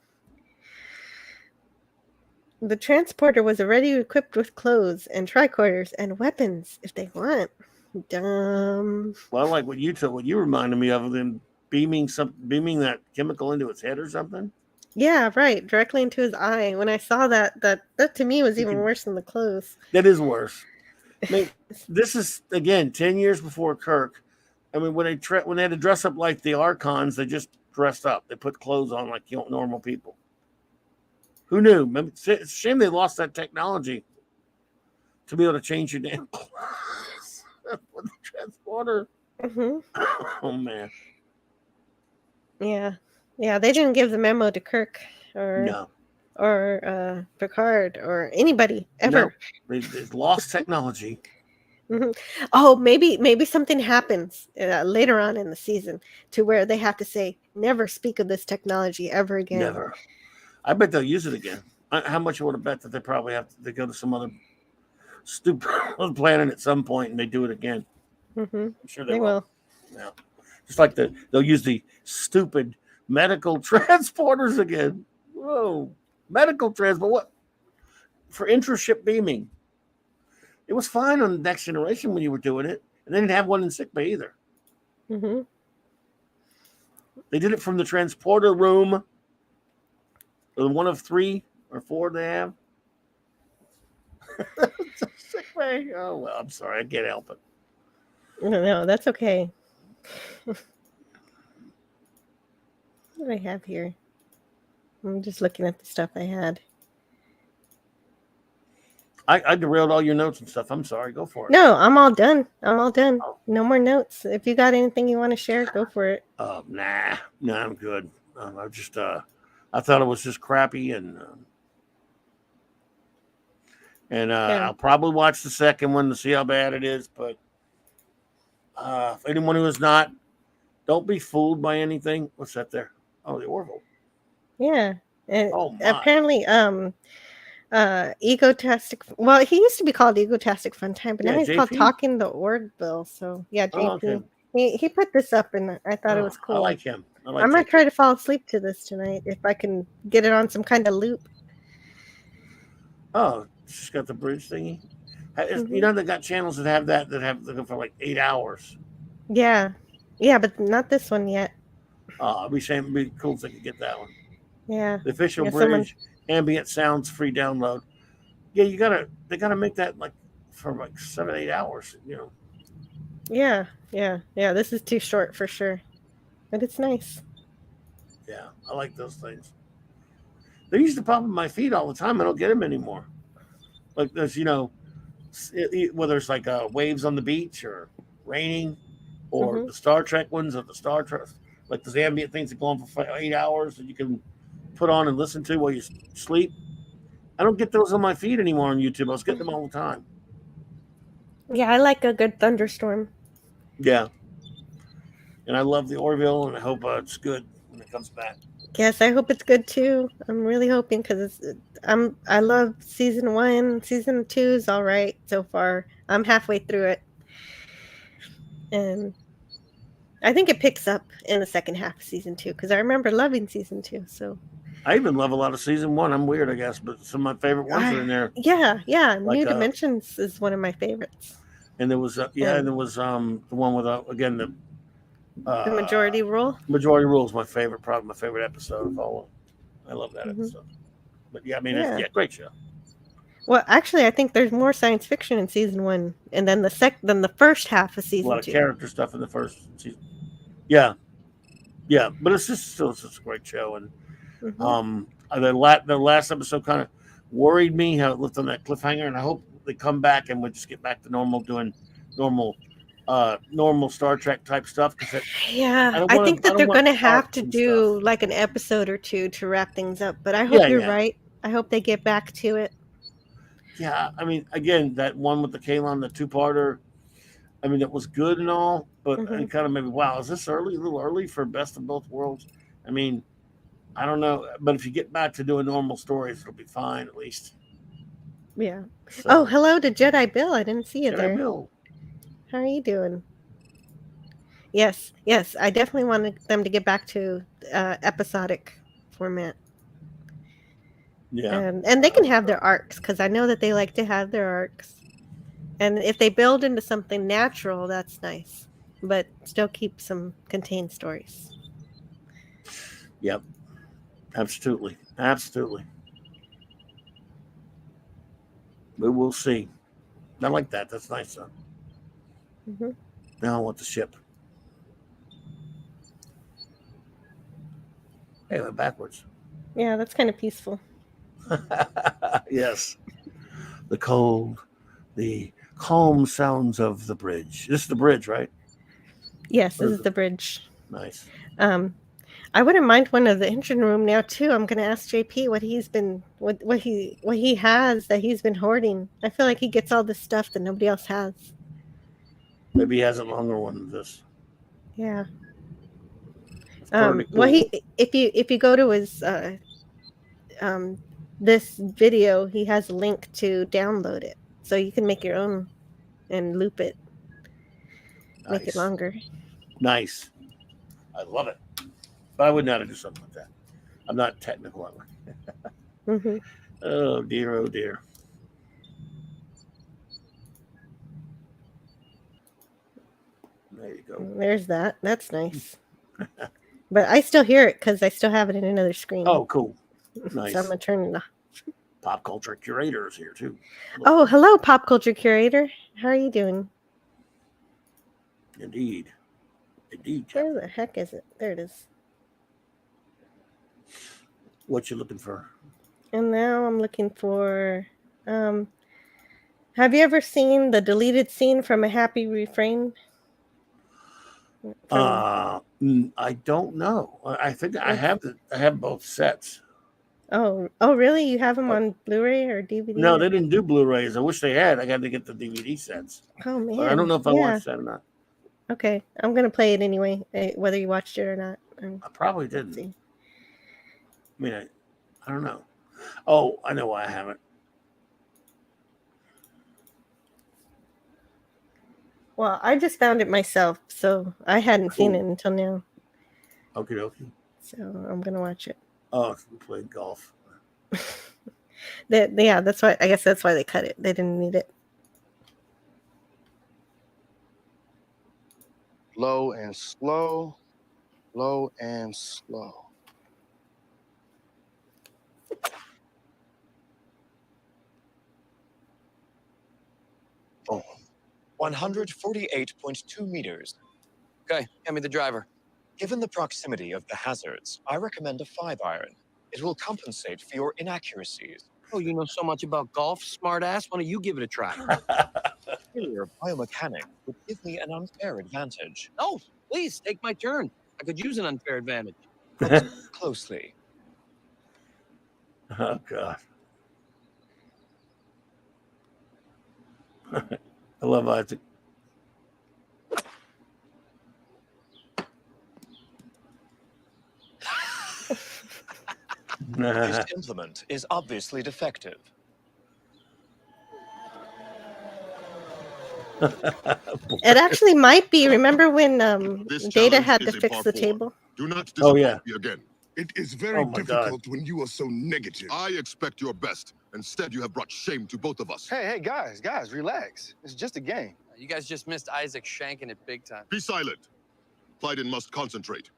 The transporter was already equipped with clothes and tricorders and weapons if they want. Dumb. Well, like what you reminded me of them beaming that chemical into its head or something. Yeah, right. Directly into his eye. When I saw that to me was even worse than the clothes. That is worse. I mean, this is again 10 years before Kirk. I mean, when they had to dress up like the Archons, they just dressed up. They put clothes on like normal people. Who knew? It's a shame they lost that technology to be able to change your damn clothes with the transporter. Oh man. Yeah. Yeah, they didn't give the memo to Kirk or Picard or anybody ever. No, they lost technology. Oh, maybe something happens later on in the season to where they have to say, never speak of this technology ever again. Never. I bet they'll use it again. How much you want to bet that they probably they go to some other stupid planet at some point and they do it again? I'm sure they will. Yeah. Just like they'll use the stupid medical transporters again. Whoa. Medical transport. What? For intra-ship beaming. It was fine on the Next Generation when you were doing it. And they didn't have one in sickbay either. They did it from the transporter room. One of 3 or 4 they have. Sickbay. Oh, well, I'm sorry. I can't help it. No, that's okay. What do I have here? I'm just looking at the stuff I had. I derailed all your notes and stuff. I'm sorry. Go for it. No, I'm all done. Oh. No more notes. If you got anything you want to share, go for it. Nah, I'm good. I just I thought it was just crappy, and I'll probably watch the second one to see how bad it is. But for anyone who is not, don't be fooled by anything. What's that there? Oh, the Orville. Yeah, and apparently, Egotastic. Well, he used to be called Egotastic Funtime, but now he's called Talking the Orville. So yeah, JP. Okay. He put this up, and I thought it was cool. I like him. I might try to fall asleep to this tonight if I can get it on some kind of loop. Oh, she's got the bridge thingy. You know, they got channels that have that for like 8 hours. Yeah, but not this one yet. It'd be cool if they could get that one. Yeah. The official bridge, ambient sounds, free download. Yeah, they gotta make that like for like 7-8 hours, you know. Yeah. This is too short for sure. But it's nice. Yeah, I like those things. They used to pop in my feed all the time. I don't get them anymore. Like there's, whether it's like waves on the beach or raining, or the Star Trek ones or the Star Trek, like those ambient things that go on for 8 hours that you can put on and listen to while you sleep. I don't get those on my feed anymore on YouTube. I was getting them all the time. Yeah, I like a good thunderstorm. Yeah. And I love the Orville, and I hope it's good when it comes back. Yes, I hope it's good too. I'm really hoping because I love season 1. Season 2 is all right so far. I'm halfway through it, and I think it picks up in the second half of season 2 because I remember loving season 2. So I even love a lot of season 1. I'm weird, I guess, but some of my favorite ones are in there. Yeah. Like, New Dimensions is one of my favorites. And there was and there was the one with again the Majority Rule. Majority Rule is my favorite, probably my favorite episode of all of them. I love that episode. But yeah, I mean, great show. Well, actually, I think there's more science fiction in season 1, and then the first half of season 2. A lot of character stuff in the first season. Yeah, but it's still a great show, and the last episode kind of worried me how it left on that cliffhanger, and I hope they come back and we just get back to doing normal Star Trek type stuff. I think that they're going to have to do like an episode or 2 to wrap things up. But I hope you're right. I hope they get back to it. Yeah, I mean, again, that one with the Kalon, the 2-parter. I mean, it was good and all, but it kind of maybe, wow, is this early? A little early for Best of Both Worlds? I mean, I don't know, but if you get back to doing normal stories, it'll be fine at least. Yeah. So, Oh, hello to Jedi Bill. I didn't see you Jedi there. Bill. How are you doing? Yes, yes. I definitely wanted them to get back to episodic format. Yeah. And they can have their arcs because I know that they like to have their arcs. And if they build into something natural, that's nice. But still keep some contained stories. Yep. Absolutely. Absolutely. But we'll see. I like that. That's nice, son. Mm-hmm. Now I want the ship. Hey, I went backwards. Yeah, that's kind of peaceful. Yes. The calm sounds of the bridge. This is the bridge, right? Yes, Or this is is it? the bridge. Nice. I wouldn't mind one of the engine room now too. I'm gonna ask JP what he has that he's been hoarding. I feel like he gets all this stuff that nobody else has. Maybe he has a longer one than this. Yeah. It's pretty cool. Well, if you go to his um this video, he has a link to download it, so you can make your own and loop it, make it Nice. longer. Nice. I love it. But I wouldn't know how to do something like that. I'm not technical. Hmm. Oh dear, oh dear. There you go. There's that. That's nice. But I still hear it because I still have it in another screen. Oh, cool. So I'm Nice. gonna turn it off. Pop culture curator is here too. Oh, hello, pop culture curator. How are you doing? Indeed. Indeed, Where Captain. the heck is it? There it is. What you looking for? And now I'm looking for. Have you ever seen the deleted scene from A Happy Refrain? I don't know. I think I have both sets. Oh, really? You have them on Blu-ray or DVD? No, they didn't do Blu-rays. I wish they had. I got to get the DVD sets. Oh man! But I don't know if I watched that or not. Okay, I'm gonna play it anyway, whether you watched it or not. I probably didn't. See. I mean, I don't know. Oh, I know why I haven't. Well, I just found it myself, so I hadn't seen it until now. Okie dokie. So I'm gonna watch it. Oh, we played golf. Yeah, that's why. I guess that's why they cut it. They didn't need it. Low and slow, low and slow. Oh, 148.2 meters. Okay, hand me the driver. Given the proximity of the hazards, I recommend a 5-iron. It will compensate for your inaccuracies. Oh, you know so much about golf, smartass. Why don't you give it a try? Superior biomechanic would give me an unfair advantage. Oh, please, take my turn. I could use an unfair advantage. Look closely. Oh God. I love Isaac. This implement is obviously defective. It actually might be. Remember when This Data challenge had is to a fix the par four. table? Do not Oh, disappoint yeah. me again. It is very Oh, my God. difficult when you are so negative. I expect your best. Instead, you have brought shame to both of us. Hey, guys, relax. It's just a game. You guys just missed Isaac shanking it big time. Be silent. Plyden must concentrate.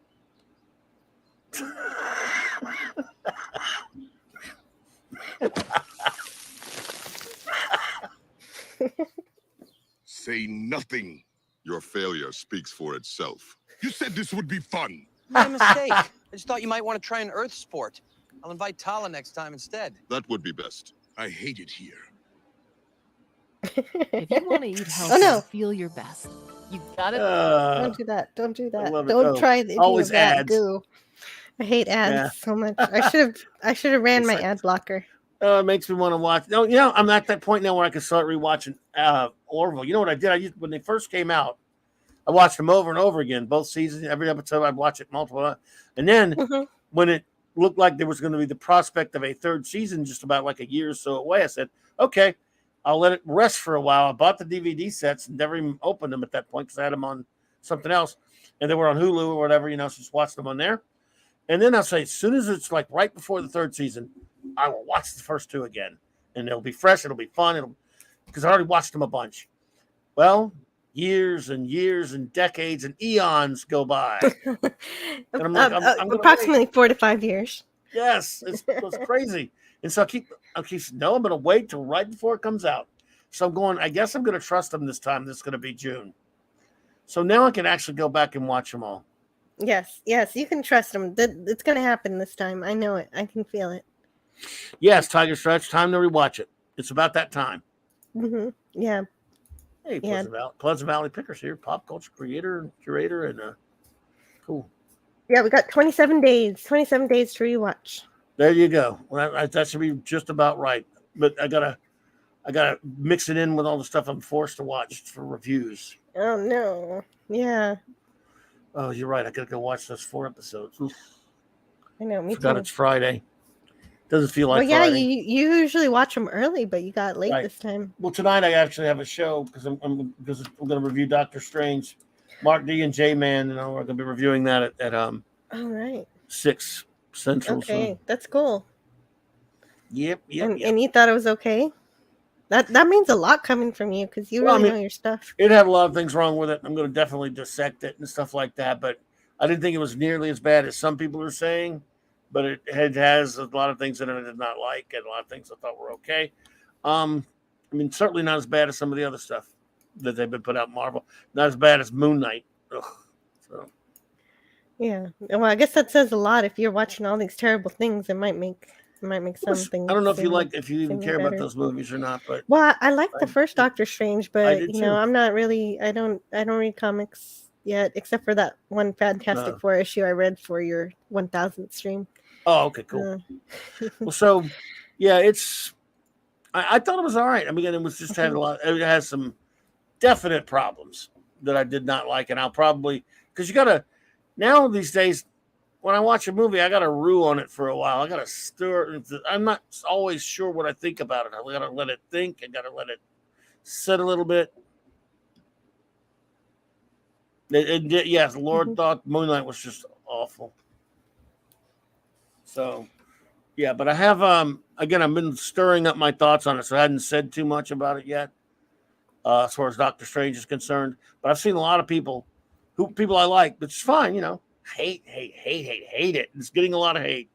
Say nothing. Your failure speaks for itself. You said this would be fun. My mistake. I just thought you might want to try an earth sport. I'll invite Tala next time instead. That would be best. I hate it here. If you want to eat healthy Oh, no. and feel your best, you gotta. Don't do that. Don't do that. love it. Don't Oh, try the always bad ads. goo. I hate ads Yeah. so much. I should have ran It's my like- ad blocker. It makes me want to watch. No, I'm at that point now where I can start rewatching Orville. You know what I did? When they first came out, I watched them over and over again, both seasons, every episode. I'd watch it multiple, and then Mhm. when looked like there was going to be the prospect of a third season just about like a year or so away, I said, okay, I'll let it rest for a while. I bought the DVD sets and never even opened them at that point because I had them on something else. And they were on Hulu or whatever, so just watched them on there. And then I'll say, as soon as it's like right before the third season, I will watch the first two again. And it'll be fresh. It'll be fun. Because I already watched them a bunch. Well, years and years and decades and eons go by. And I'm like, I'm approximately 4 to 5 years. Yes, it's crazy. And so I keep no, I'm going to wait till right before it comes out. So I'm going, I guess I'm going to trust them this time. This is going to be June. So now I can actually go back and watch them all. Yes, you can trust them. It's going to happen this time. I know it. I can feel it. Yes, Tiger Stretch, time to rewatch it. It's about that time. Mm-hmm. Yeah. Hey, Pleasant Valley Pickers here, pop culture creator and curator, and cool. Yeah, we got 27 days. 27 days to rewatch. There you go. Well, that should be just about right. But I gotta mix it in with all the stuff I'm forced to watch for reviews. Oh no. Yeah. Oh, you're right. I gotta go watch those 4 episodes. Oof. I know. Me Forgot too. it's Friday. Doesn't feel like well, yeah, Friday. you usually watch them early, but you got late this time. Well, tonight I actually have a show because I'm going to review Doctor Strange. Mark D and J Man, we're going to be reviewing that at all right 6 Central. Okay, so. That's cool. Yep. And you thought it was okay? That means a lot coming from you because you really know your stuff. It had a lot of things wrong with it. I'm going to definitely dissect it and stuff like that, but I didn't think it was nearly as bad as some people are saying. But it has a lot of things in it I did not like, and a lot of things I thought were okay. Certainly not as bad as some of the other stuff that they've been put out in Marvel. Not as bad as Moon Knight. Ugh. So. Yeah. Well, I guess that says a lot. If you're watching all these terrible things, it might make some things. I don't know if you even care about those movies or not, but I like the first Doctor Strange, but I'm not really. I don't read comics yet, except for that one Fantastic Four issue I read for your 1000th stream. Oh, okay, cool. Well, so yeah, I thought it was all right. I mean, it was just had a lot. It has some definite problems that I did not like, and I'll probably because you gotta now these days when I watch a movie, I gotta rue on it for a while. I gotta stir. I'm not always sure what I think about it. I gotta let it think. I gotta let it sit a little bit. Yes, Lord thought Moonlight was just awful. So, yeah, but I have again I've been stirring up my thoughts on it, so I hadn't said too much about it yet, as far as Doctor Strange is concerned. But I've seen a lot of people I like, but it's fine, hate it. It's getting a lot of hate,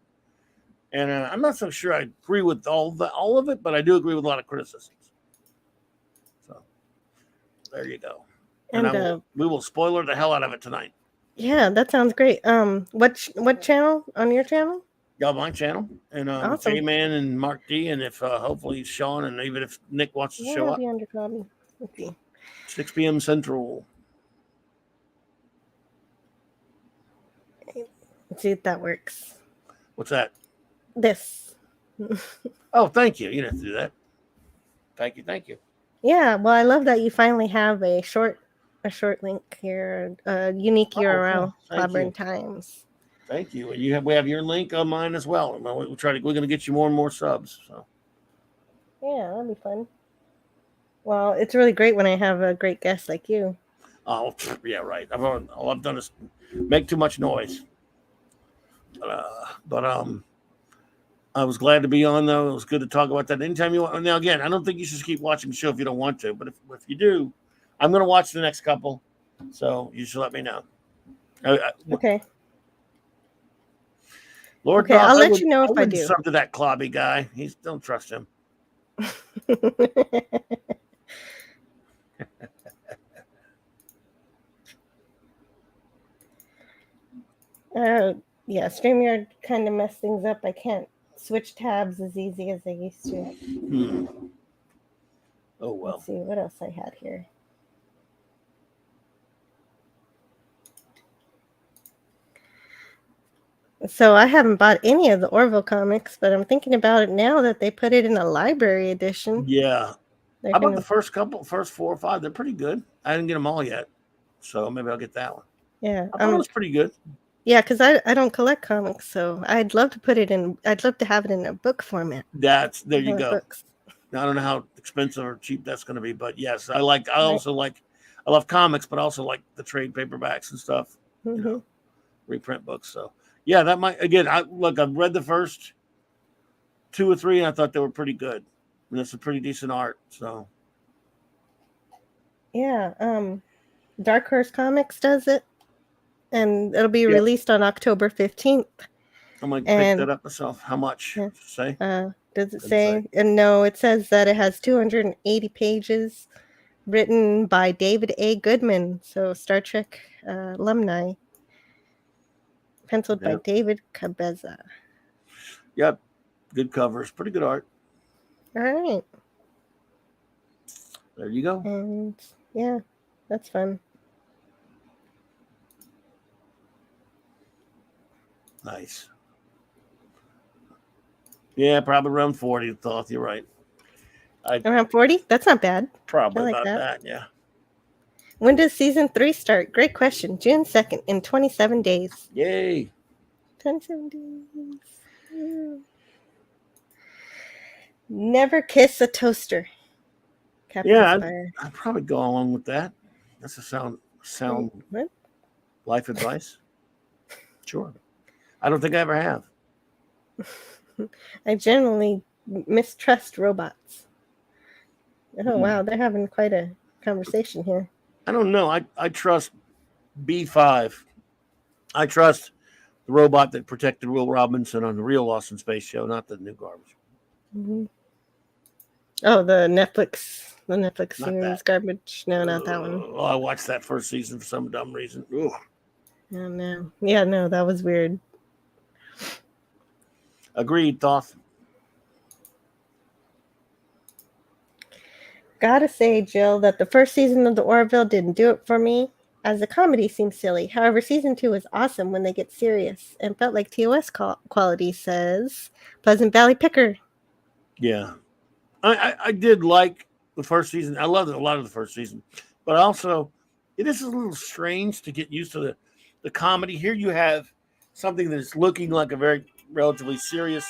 and I'm not so sure I agree with all of it, but I do agree with a lot of criticisms. So, there you go. And we will spoiler the hell out of it tonight. Yeah, that sounds great. What channel on your channel? Yeah, my channel, and awesome. J-Man and Mark D, and if hopefully Sean, and even if Nick wants to show up. Okay. 6 p.m. Central. Let's see if that works. What's that? This. Oh, thank you. You didn't have to do that. Thank you. Yeah, well, I love that you finally have a short link here, unique URL, CLOBBERIN Times. Thank you. And we have your link on mine as well. We're going to get you more and more subs. So. Yeah, that'll be fun. Well, it's really great when I have a great guest like you. Oh, yeah, right. All I've done is make too much noise. But I was glad to be on, though. It was good to talk about that anytime you want. Now, again, I don't think you should keep watching the show if you don't want to. But if you do, I'm going to watch the next couple. So you should let me know. Okay. Lord, okay, I'll let you know if I do. Sub to that Clobby guy. Don't trust him. Yeah, StreamYard kind of messed things up. I can't switch tabs as easy as I used to. Oh, well. Let's see what else I had here. So I haven't bought any of the Orville comics, but I'm thinking about it now that they put it in a library edition. Yeah. How about the first 4 or 5? They're pretty good. I didn't get them all yet, so maybe I'll get that one. Yeah. I thought it was pretty good. Yeah, because I don't collect comics, so I'd love to put it in. I'd love to have it in a book format. There I you like go. books. I don't know how expensive or cheap that's going to be, but yes, I Right. love comics, but also like the trade paperbacks and stuff. You Mm-hmm. know, reprint books. So yeah, that might again. I've read the first 2 or 3, and I thought they were pretty good. And it's a pretty decent art. So Yeah. Dark Horse Comics does it, and it'll be Yep. released on October 15th. I might pick And that up myself. How much? yeah, Say? does it Doesn't say? And no, it says that it has 280 pages, written by David A. Goodman, so Star Trek alumni, penciled by Yep. David Cabeza. Yep. Good covers. Pretty good art. All right. There you go. And yeah, that's fun. Nice. Yeah, probably around 40. Thought you're right. Around 40? That's not bad. Probably I like about that. that. Yeah. When does season 3 start? Great question. June 2nd in 27 days. Yay. 27 days. Yeah. Never kiss a toaster. Captain Yeah, Spire. I'd probably go along with that. That's a sound What? life advice. Sure. I don't think I ever have. I generally mistrust robots. Oh, Hmm. wow. They're having quite a conversation here. I don't know. I trust B5. I trust the robot that protected Will Robinson on the real Lost in Space show, not the new garbage. Mm-hmm. Oh, the Netflix Not series that. garbage. No, not that one. Oh, I watched that first season for some dumb reason. Ooh. Oh, no. Yeah, no, that was weird. Agreed, Thoth. Gotta say, Jill, that the first season of The Orville didn't do it for me, as the comedy seems silly. However, season 2 is awesome when they get serious and felt like TOS quality, says Pleasant Valley Picker. Yeah. I did like the first season. I loved a lot of the first season. But also, it is a little strange to get used to the comedy. Here you have something that is looking like a very relatively serious.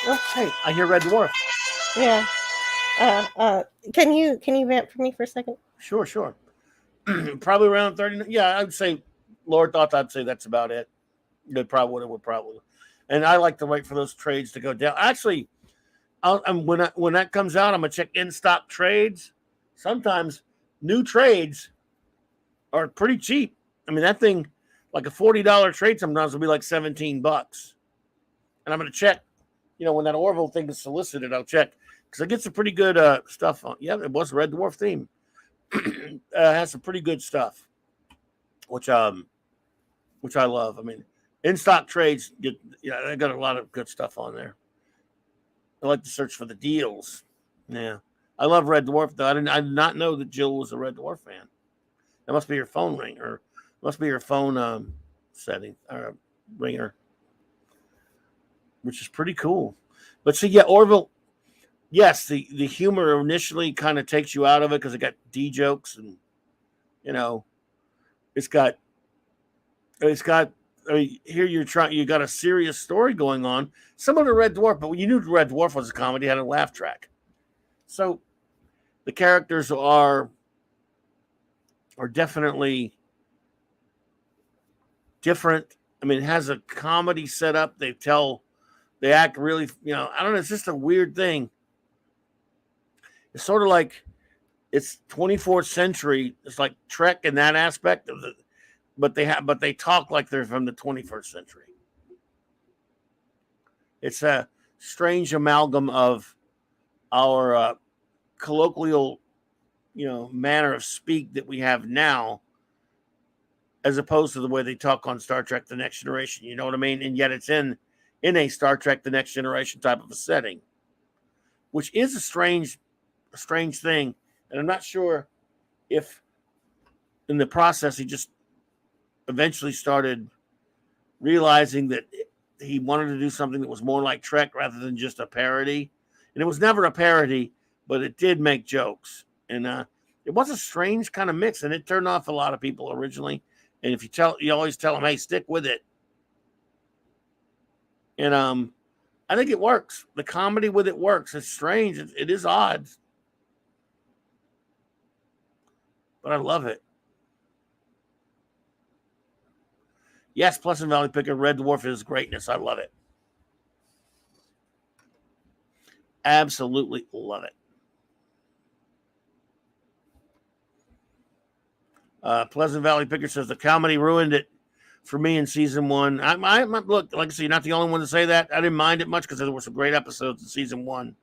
Oh, hey, I hear Red Dwarf. Yeah. Can you vamp for me for a second? Sure. Probably around 30. Yeah, I'd say, Lord thought I'd say that's about it. It probably would probably. And I like to wait for those trades to go down. Actually, when that comes out, I'm gonna check in stock trades. Sometimes new trades are pretty cheap. I mean, that thing, like a $40 trade, sometimes will be like $17. And I'm gonna check. When that Orville thing is solicited, I'll check because it gets some pretty good stuff on. Yeah, it was a Red Dwarf theme. Has some pretty good stuff, which I love. I mean, in stock trades they got a lot of good stuff on there. I like to search for the deals. Yeah, I love Red Dwarf though. I did not know that Jill was a Red Dwarf fan. That must be your phone ring, or must be your phone setting or ringer, which is pretty cool. But see, yeah, Orville. Yes, the humor initially kind of takes you out of it because it got D jokes and it's got here you got a serious story going on. Similar to Red Dwarf, but when you knew Red Dwarf was a comedy, it had a laugh track. So the characters are definitely different. I mean, it has a comedy setup. They act really, I don't know, it's just a weird thing. It's sort of like it's 24th century. It's like Trek in that aspect of the, but they talk like they're from the 21st century. It's a strange amalgam of our colloquial, manner of speak that we have now, as opposed to the way they talk on Star Trek: The Next Generation. You know what I mean? And yet it's in a Star Trek: The Next Generation type of a setting, which is a strange thing. And I'm not sure if in the process he just eventually started realizing that he wanted to do something that was more like Trek rather than just a parody. And it was never a parody, but it did make jokes. And it was a strange kind of mix, and it turned off a lot of people originally. And if you always tell them, hey, stick with it. And I think it works. The comedy with it works. It's strange. It is odd, but I love it. Yes, Pleasant Valley Picker, Red Dwarf is greatness. I love it. Absolutely love it. Pleasant Valley Picker says the comedy ruined it for me in season 1. I look, like I said, you're not the only one to say that. I didn't mind it much because there were some great episodes in season 1.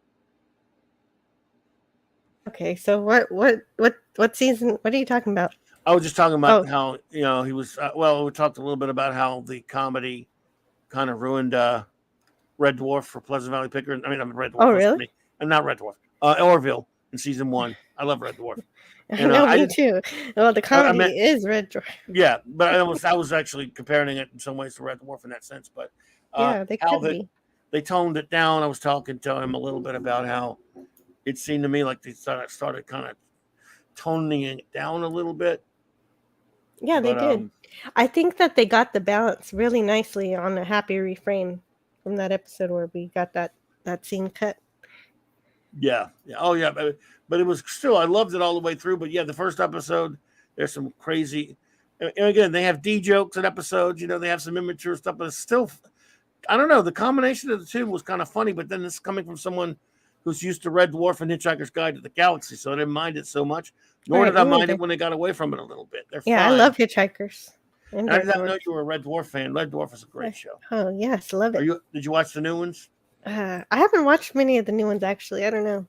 Okay, so what season? What are you talking about? I was just talking about how he was. We talked a little bit about how the comedy kind of ruined Red Dwarf for Pleasant Valley Picker. I mean, I'm Red Dwarf. Oh, really? I'm not Red Dwarf. Orville in season 1. I love Red Dwarf. And, me too. Well, the comedy is Red Dwarf. Yeah, but I was actually comparing it in some ways to Red Dwarf in that sense. But yeah, they could be. They toned it down. I was talking to him a little bit about how it seemed to me like they started kind of toning it down a little bit. Yeah, they did. I think that they got the balance really nicely on a happy refrain from that episode where we got that scene cut. Yeah. Oh, yeah. But it was still, I loved it all the way through. But yeah, the first episode, there's some crazy. And again, they have D jokes in episodes. They have some immature stuff, but it's still, I don't know. The combination of the two was kind of funny. But then it's coming from someone who's used to Red Dwarf and Hitchhiker's Guide to the Galaxy, so I didn't mind it so much. Nor did I mind it when they got away from it a little bit. They're fine. I love Hitchhikers. I did not know you were a Red Dwarf fan. Red Dwarf is a great show. Oh yes, love it. Did you watch the new ones? I haven't watched many of the new ones actually. I don't know.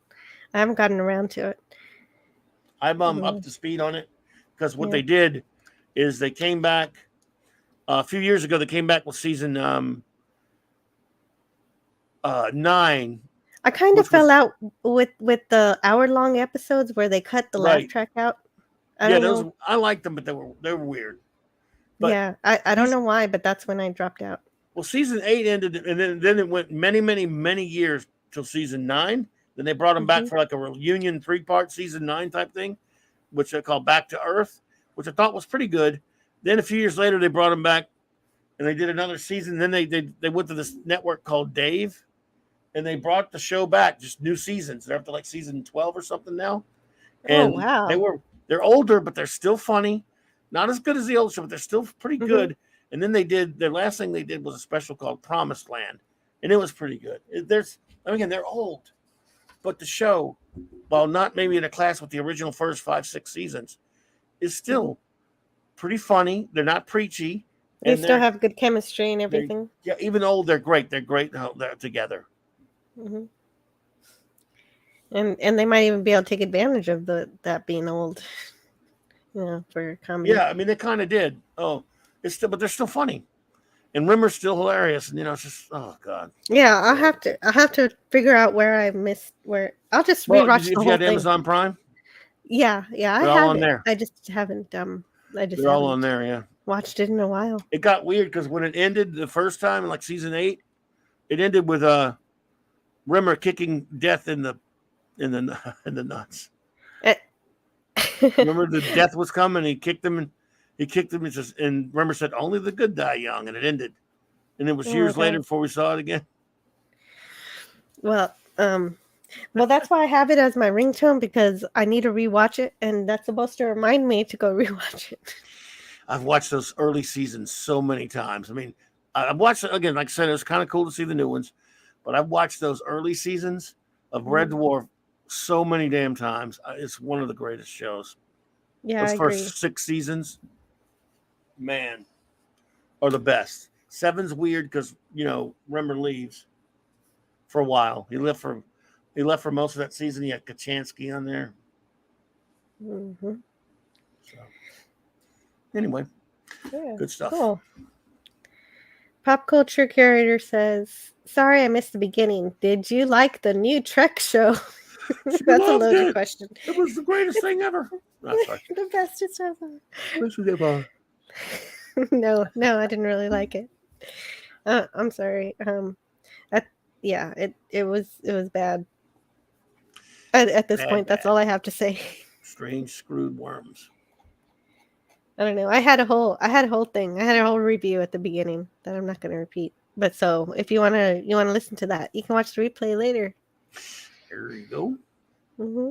I haven't gotten around to it. I'm up to speed on it because what they did is they came back a few years ago. They came back with season 9. I kind of fell out with the hour-long episodes where they cut the laugh track out. I liked them, but they were weird. But I don't know why, but that's when I dropped out. Well, season 8 ended, and then it went many, many, many years till season 9. Then they brought them back for like a reunion 3-part season 9 type thing, which they call Back to Earth, which I thought was pretty good. Then a few years later, they brought them back, and they did another season. Then they went to this network called Dave, and they brought the show back, just new seasons. They're up to like season 12 or something now. And wow. They're older, but they're still funny. Not as good as the old show, but they're still pretty good. And then their last thing they did was a special called Promised Land. And it was pretty good. They're old. But the show, while not maybe in a class with the original first 5, 6 seasons, is still pretty funny. They're not preachy. They still have good chemistry and everything. Yeah, even old, they're great. They're great they're together. Mm-hmm. And they might even be able to take advantage of that being old, for comedy. Yeah, I mean they kind of did. Oh, but they're still funny, and Rimmer's still hilarious. And it's just god. Yeah, I'll have to figure out where I missed where. I'll just rewatch the whole thing. You had Amazon Prime? Yeah, I have all on there. I just haven't. They're all on there. Yeah, watched it in a while. It got weird because when it ended the first time, like season 8, it ended with Rimmer kicking Death in the nuts. Remember the Death was coming. He kicked him, and Rimmer said, "Only the good die young," and it ended. And it was years later before we saw it again. Well, that's why I have it as my ringtone, because I need to rewatch it, and that's supposed to remind me to go rewatch it. I've watched those early seasons so many times. I mean, I've watched it again. Like I said, it was kind of cool to see the new ones, but I've watched those early seasons of Red Dwarf so many damn times. It's one of the greatest shows. Yeah, those first 6 seasons, man, are the best. 7's weird because Rimmer leaves for a while. He left for most of that season. He had Kachansky on there. Mm-hmm. So, anyway, good stuff. Cool. Pop Culture Curator says, "Sorry, I missed the beginning. Did you like the new Trek show?" That's a loaded question. It was the greatest thing ever. The bestest ever. No, I didn't really like it. I'm sorry. It was bad. At this point, that's all I have to say. Strange screwed worms. I don't know. I had a whole thing. I had a whole review at the beginning that I'm not going to repeat. But so if you want to listen to that, you can watch the replay later. There you go. Mm-hmm.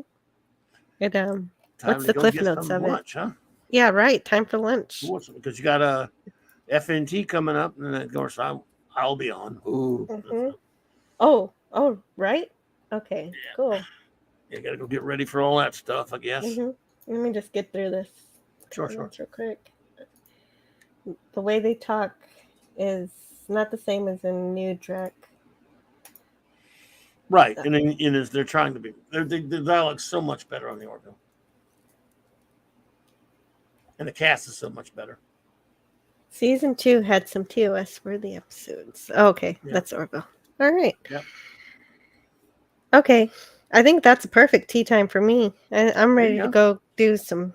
It Time what's to the go cliff get notes some of it? lunch, huh? Yeah, right. Time for lunch. Because you got a FNT coming up, and then of course I'll be on. Ooh. Mm-hmm. Oh, right. Okay, cool. You got to go get ready for all that stuff, I guess. Mm-hmm. Let me just get through this. Sure. Real quick. The way they talk is not the same as in New Drek. Right, and then they're trying to be. The dialogue's so much better on the Orville, and the cast is so much better. Season 2 had some TOS worthy episodes. Okay, Yeah. that's Orville. All right. Yep. Okay, I think that's a perfect tea time for me. I'm ready to go do some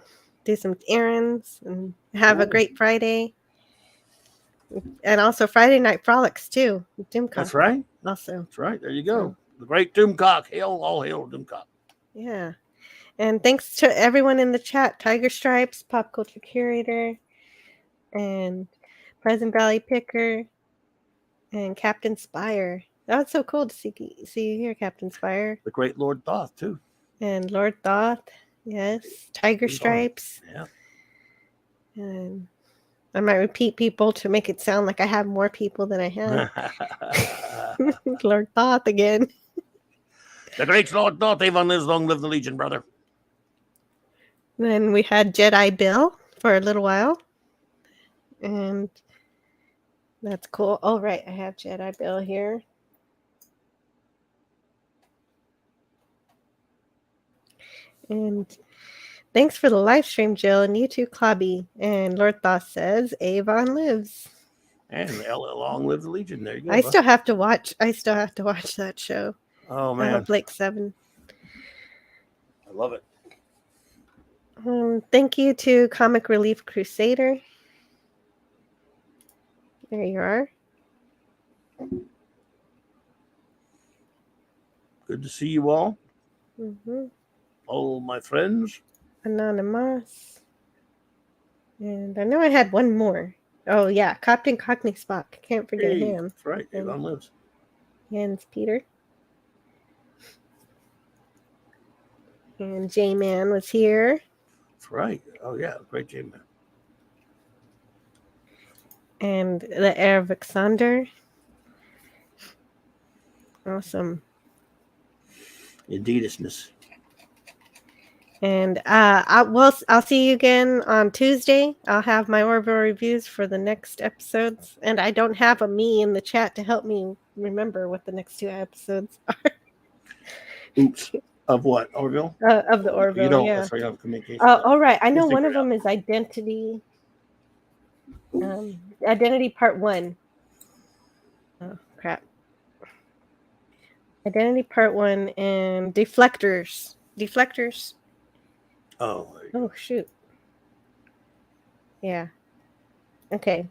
errands and have a great Friday. And also Friday night frolics too. Doomcock. That's right. Also. That's right. There you go. The great Doomcock. All hail Doomcock. Yeah. And thanks to everyone in the chat. Tiger Stripes, Pop Culture Curator, and Pleasant Valley Picker, and Captain Spire. That was so cool to see you here, Captain Spire. The great Lord Thoth too. And Lord Thoth. Yes. Tiger Stripes. Yeah. And I might repeat people to make it sound like I have more people than I have. Lord Thoth again. The great Lord Thoth, even lives, long live the Legion, brother. Then we had Jedi Bill for a little while. And that's cool. Oh, right. I have Jedi Bill here. And thanks for the live stream, Jill, and you too, Clobby. And Lord Thoth says, Avon lives. And long live the Legion. There you go. I still have to watch that show. Oh man, Blake 7. I love it. Thank you to Comic Relief Crusader. There you are. Good to see you all. Mm-hmm. All my friends. Anonymous. And I know I had one more. Oh yeah, Captain Cockney Spock. Can't forget him. That's right. Avon lives. Hans Peter. And J-Man was here. That's right. Oh yeah, great J-Man. And the Heir of Alexander. Awesome. Indeedishness. And I'll see you again on Tuesday. I'll have my Orville reviews for the next episodes, and I don't have a me in the chat to help me remember what the next 2 episodes are. Oops. Of what? Orville? Of the Orville. You don't. Yeah. That's right. You have communication. All right. I know We'll one of figure it them is Identity. Identity Part 1. Oh crap. Identity Part 1 and Deflectors. Oh shoot. Yeah. Okay.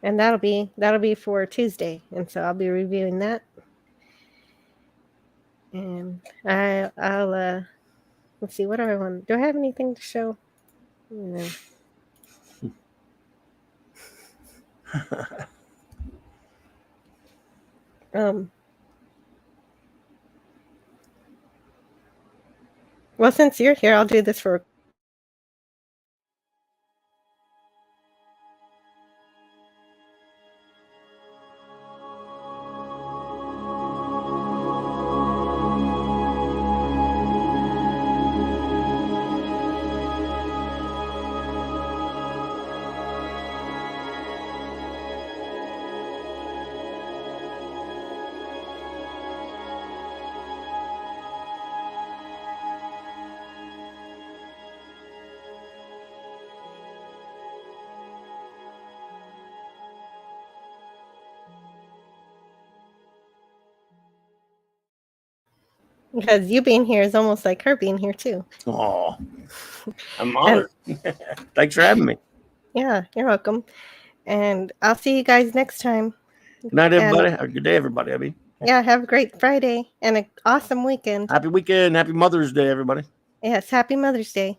And that'll be for Tuesday, and so I'll be reviewing that. And I'll let's see, what do I want? Do I have anything to show? No. Well, since you're here, I'll do this for because you being here is almost like her being here too. Oh, I'm honored. Thanks for having me. Yeah, you're welcome. And I'll see you guys next time. Good night, everybody. Have a good day, everybody. Abby. Yeah, have a great Friday and an awesome weekend. Happy weekend. Happy Mother's Day, everybody. Yes, happy Mother's Day.